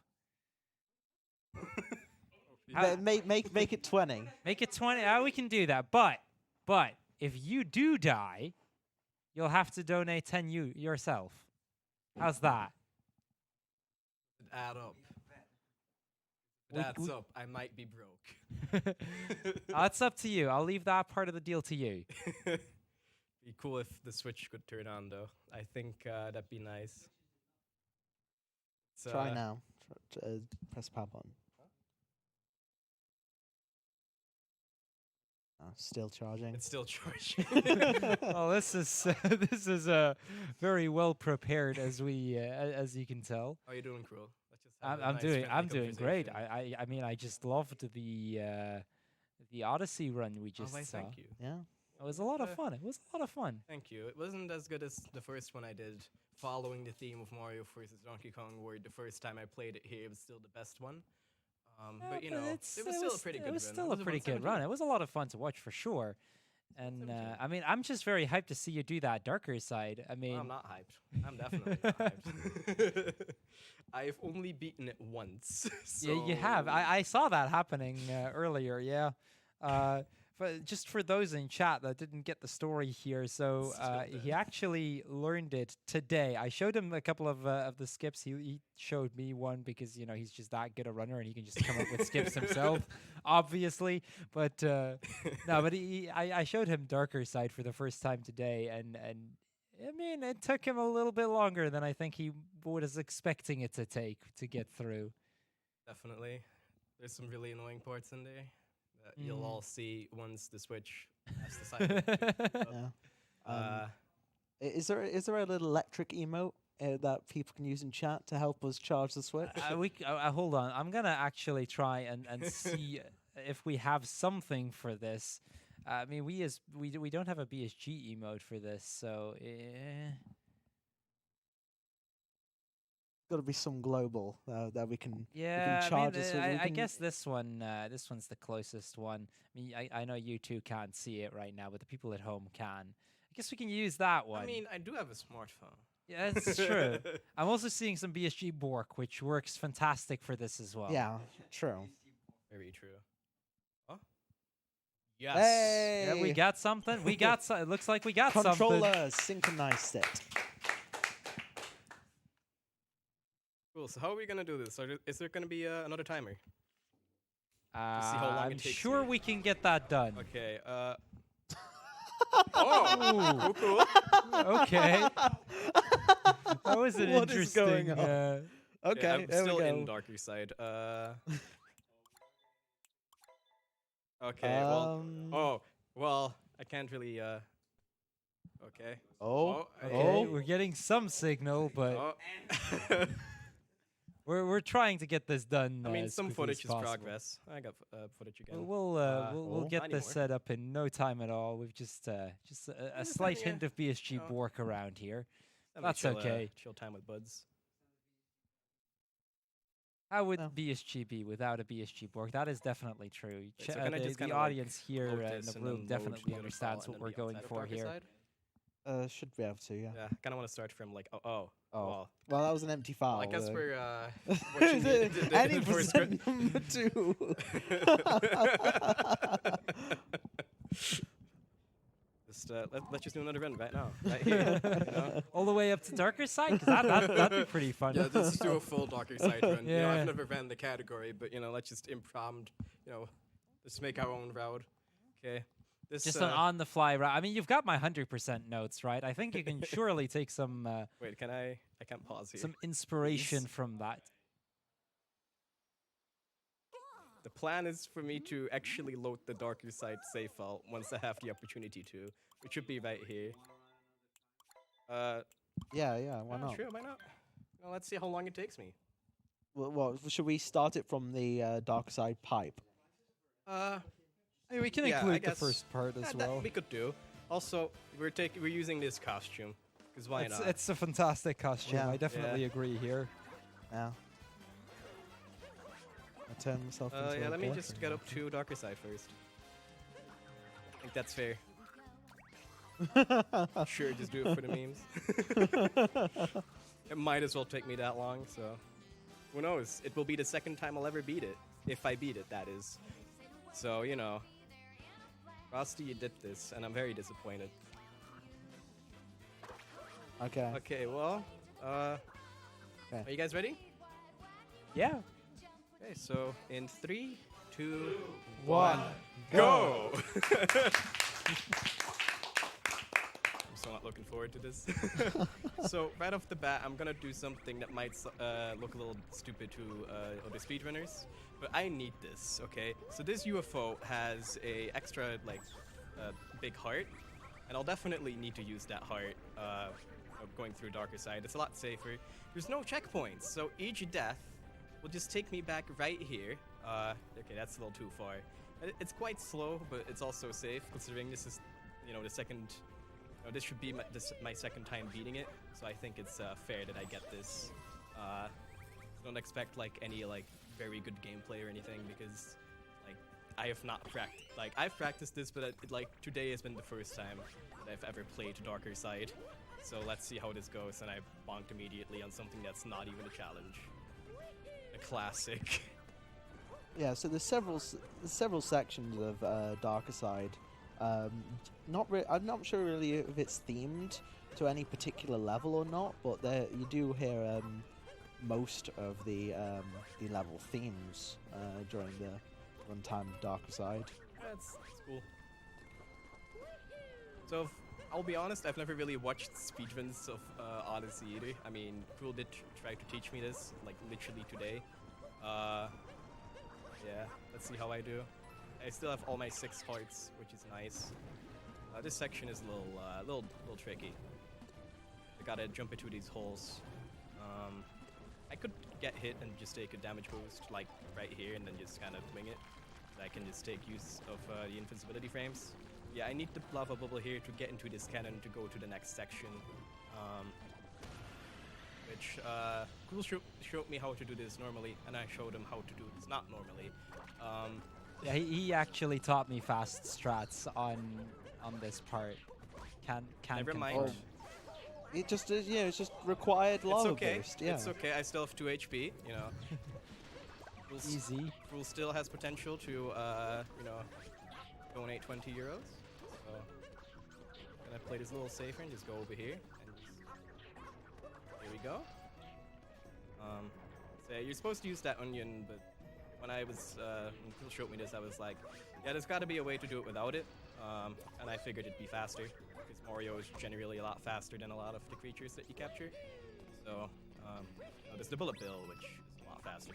Make it 20. Make it 20. We can do that. But if you do die, you'll have to donate 10 yourself. How's that? Add up. That's up. I might be broke. It's up to you. I'll leave that part of the deal to you. Be cool if the Switch could turn on, though. I think that'd be nice. Try now. Press power button. Still charging. It's still charging. Well, this is very well prepared, as you can tell. How are you doing, Cruel? I'm doing great. I mean, I just loved the Odyssey run we just saw. Thank you. Yeah. It was a lot of fun. Thank you. It wasn't as good as the first one I did, following the theme of Mario vs. Donkey Kong, where the first time I played it here, it was still the best one. But you know, it was still a pretty good run. It was still a pretty good run. It was a lot of fun to watch for sure. And I mean, I'm just very hyped to see you do that darker side. I mean, I'm not hyped. I'm definitely not hyped. I've only beaten it once. So yeah, you have. I saw that happening earlier. Yeah. just for those in chat that didn't get the story here, so he actually learned it today. I showed him a couple of the skips. He showed me one because he's just that good a runner and he can just come up with skips himself, obviously. But no, but I showed him Darker Side for the first time today, and I mean it took him a little bit longer than I think he was expecting it to take to get through. Definitely, there's some really annoying parts in there. You'll all see once the Switch has decided. Yeah. Is there a little electric emote that people can use in chat to help us charge the Switch? Hold on. I'm gonna actually try and see if we have something for this. I mean, we don't have a BSG emote for this, so. Got to be some global that we can. Yeah, we can charge us. I guess this one's the closest one. I mean, I know you two can't see it right now, but the people at home can. I guess we can use that one. I mean, I do have a smartphone. Yeah, that's true. I'm also seeing some BSG Bork, which works fantastic for this as well. Yeah, true. Very true. Oh. Yes. Hey! Yeah, we got something. We got it looks like we got something. Controller synchronized it. Cool. So how are we gonna do this? Is there gonna be another timer? See how long I'm it takes sure you. we can get that done. Okay. Oh, cool. Okay. That was an What is interesting. going on? Okay, Yeah, I'm there still we go. in Darker Side. Okay. Well, I can't really. Okay. Oh. Okay, we're getting some signal, but Oh. we're trying to get this done. I mean, as some quickly as footage is possible. progress. I got footage again. We'll get not this anymore. set up in no time at all. We've just a just slight having hint of BSG oh. Bork around here. Having a That's chill, okay. Chill time with buds. How would Oh. BSG be without a BSG Bork? That is definitely true. So can I just The kinda, like, audience here load in this the and room then definitely load the understands file what and we're then the going outside of for Darker here. Side? Should be able to, yeah. Yeah, kind of want to start from like Oh. well, Well, that was an empty file. I guess though. we're watching the Any first percent number 2. Just let's just do another run right now, right here. You know? All the way up to Darker Side? 'Cause that'd be pretty fun. Yeah, let's just do a full Darker Side run. You know, Yeah. I've never ran the category, but let's just improv. Let's make our own route. Okay. This Just an on-the-fly route. I mean, you've got my 100% notes, right? I think you can surely take some wait, can I can't pause here. some inspiration Please? from that. The plan is for me to actually load the Darker Side save file once I have the opportunity to, which should be right here. Yeah, why not? Sure, why not? Well, let's see how long it takes me. Well, should we start it from the Dark Side pipe? I mean, we can Yeah, I include the guess- first part as well. That we could do. Also, we're using this costume, because why not? It's a fantastic costume. Yeah. I definitely agree here. Yeah. I turn myself into Yeah, a let me boyfriend just get now. up to Darker Side first. I think that's fair. Sure, just do it for the memes. It might as well take me that long, so who knows? It will be the second time I'll ever beat it, if I beat it, that is. So Rusty, you did this, and I'm very disappointed. Okay. Okay, well, are you guys ready? Yeah. Okay, so in 3, 2, 1, go! I'm so not looking forward to this. So right off the bat, I'm gonna do something that might look a little stupid to other speedrunners, but I need this, okay? So this UFO has a extra big heart, and I'll definitely need to use that heart going through Darker Side. It's a lot safer. There's no checkpoints, so each death will just take me back right here. Okay, that's a little too far. It's quite slow, but it's also safe, considering this is, the second. This should be my second time beating it, so I think it's fair that I get this. Don't expect any very good gameplay or anything, because I have not practiced. I've practiced this, but today has been the first time that I've ever played Darker Side. So let's see how this goes, and I bonked immediately on something that's not even a challenge. A classic. Yeah, so there's several sections of Darker Side. I'm not sure really if it's themed to any particular level or not, but there you do hear most of the level themes during the runtime of Darker Side. That's cool. So, I'll be honest, I've never really watched speedruns of Odyssey either. I mean, Cruel did try to teach me this, like, literally today. Yeah, let's see how I do. I still have all my 6 hearts, which is nice. This section is a little tricky. I gotta jump into these holes. I could get hit and just take a damage boost, like, right here, and then just kind of wing it. I can just take use of the invincibility frames. Yeah, I need the lava bubble here to get into this cannon to go to the next section. Which Cool showed me how to do this normally, and I showed him how to do this not normally. Yeah, he actually taught me fast strats on this part. Can Never confirm. mind. It just is, it's just required lava boost. Yeah. It's okay. I still have 2 HP. You know. Easy. Cruel still has potential to donate 20 euros. So I'm gonna play this a little safer and just go over here. Here we go. So yeah, you're supposed to use that onion, but when Cruel showed me this, I was like, yeah, there's got to be a way to do it without it. And I figured it'd be faster, because Mario is generally a lot faster than a lot of the creatures that you capture. So there's the bullet bill, which is a lot faster.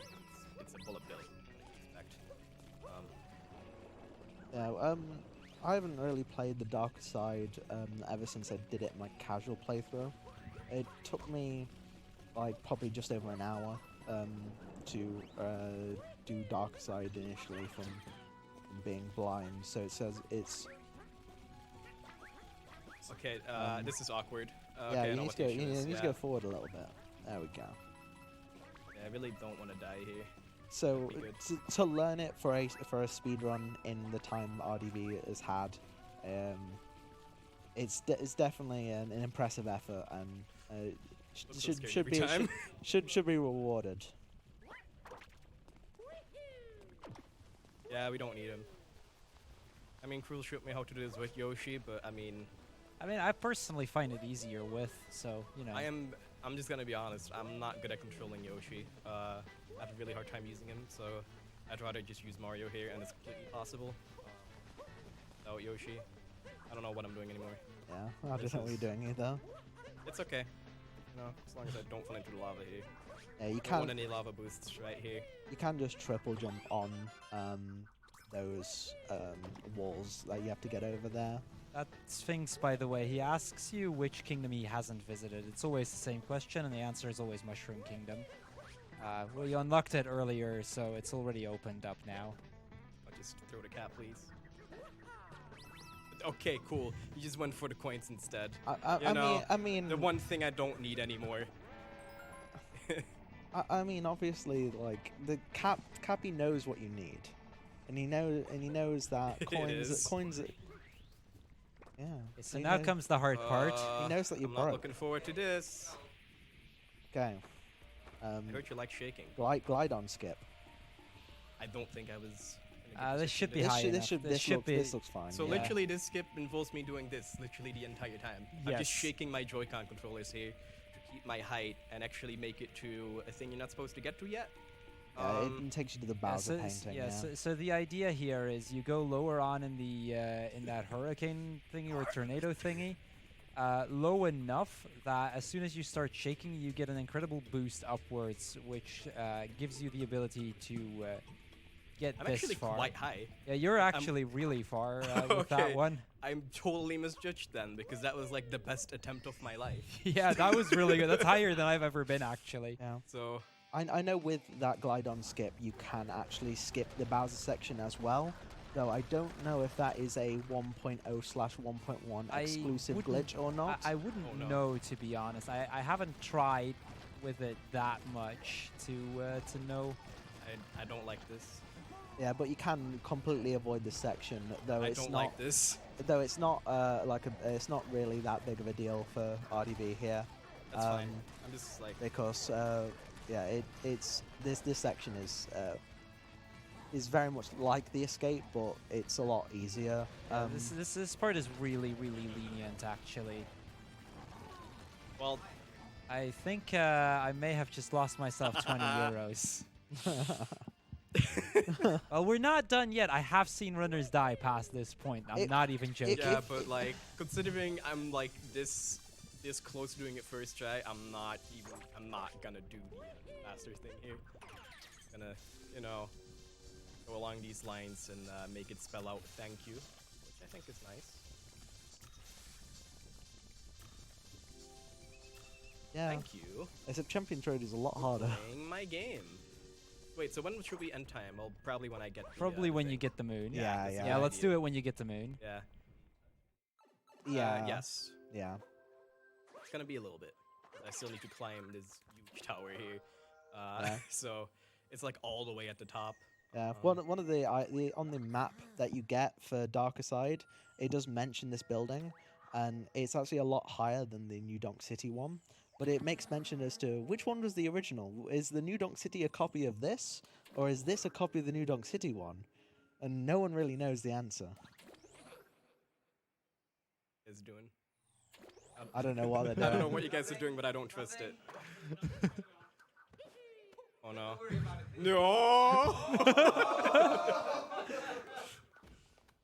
It's a bullet bill, I expect. Yeah, I haven't really played the Darker Side ever since I did it in my casual playthrough. It took me like probably just over an hour to do Darker Side initially from being blind. So it says it's Okay, this is awkward. yeah, Okay, you I know need what to go. the issue You is, need to yeah. go forward a little bit. There we go. Yeah, I really don't want to die here. So Be good. to learn it for a speedrun in the time RDV has had, it's definitely an impressive effort and What's so scary should every be time? should be rewarded. Yeah, we don't need him. I mean, Cruel showed me how to do this with Yoshi, but I mean, I personally find it easier with, so you know. I'm just gonna be honest. I'm not good at controlling Yoshi. I have a really hard time using him, so I'd rather just use Mario here, and it's completely possible. Without Yoshi, I don't know what I'm doing anymore. Yeah, I don't know what you're doing either. It's okay. You know, as long as I don't fall into the lava here. Yeah, you I don't want can any lava boosts right here. you can just triple jump on those walls that you have to get over there. That Sphinx, by the way, he asks you which kingdom he hasn't visited. It's always the same question, and the answer is always Mushroom Kingdom. Well, you unlocked it earlier, so it's already opened up now. I'll just throw the cat, please. Okay, cool. You just went for the coins instead. I mean, The one thing I don't need anymore. I mean, obviously, like the Cappy knows what you need, and he knows that It coins, is. Yeah. So he now knows- comes the hard part. He knows that you're I'm not broke. looking forward to this. Okay. I heard you like shaking. Glide on skip. I don't think I was. in a good This should position be to- high This should enough. This should be. this looks fine. So yeah. literally, this skip involves me doing this literally the entire time. I'm just Yes. shaking my Joy-Con controllers here to keep my height and actually make it to a thing you're not supposed to get to yet. It takes you to the Bowser painting. Yeah. So the idea here is you go lower on in the in that hurricane thingy or tornado thingy, low enough that as soon as you start shaking, you get an incredible boost upwards, which gives you the ability to get I'm this actually far. quite high. Yeah, you're actually really far with that Okay. one. I'm totally misjudged then because that was like the best attempt of my life. Yeah, that was really good. That's higher than I've ever been, actually. Yeah. So I know with that glide on skip, you can actually skip the Bowser section as well. Though I don't know if that is a 1.0/1.1 I exclusive wouldn't- glitch or not. I wouldn't Oh, no. know, to be honest. I haven't tried with it that much to know. I don't like this. Yeah, but you can completely avoid this section, though I it's don't not. like this. Though it's not it's not really that big of a deal for RDV here. That's fine. I'm just like Because it's this section is is very much like the escape, but it's a lot easier. Yeah, this part is really lenient, actually. Well, I think I may have just lost myself 20 euros. Well, we're not done yet. I have seen runners die past this point. I'm not even joking. yeah, but like considering I'm like this close to doing it first try, I'm not gonna do the faster thing here. Gonna, you know, go along these lines and make it spell out thank you, which I think is nice. Yeah. Thank you. Except Champions Road is a lot harder. Playing my game. Wait, so when should we end time? Well, probably when I get the, Probably when thing. you get the moon. Yeah, that's yeah. the Yeah, let's idea. do it when you get the moon. Yeah. Yeah. Yes. Yeah. It's gonna be a little bit. I still need to climb this huge tower here. Yeah. So it's like all the way at the top. Yeah. One of the on the map that you get for Darker Side, it does mention this building, and it's actually a lot higher than the New Donk City one. But it makes mention as to which one was the original. Is the New Donk City a copy of this, or is this a copy of the New Donk City one? And no one really knows the answer. Is doing. I don't know what they're I don't know doing. what you guys are doing, but I don't trust it. Oh no. No!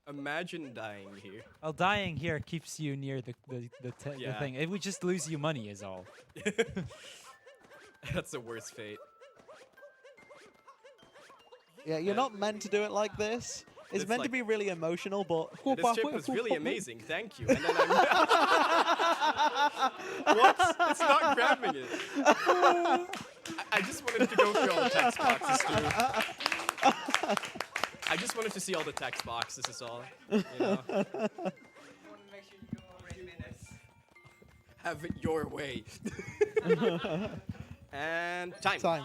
Imagine dying here. Well, dying here keeps you near the Yeah. thing. It would just lose you money is all. That's the worst fate. Yeah, you're not meant to do it like this. It's meant to like- be really emotional, but This chip was really amazing, thank you. And then I'm what? It's not grabbing it. I just wanted to go through all the text boxes too. I just wanted to see all the text boxes is all. You know? Have it your way. And time. Time.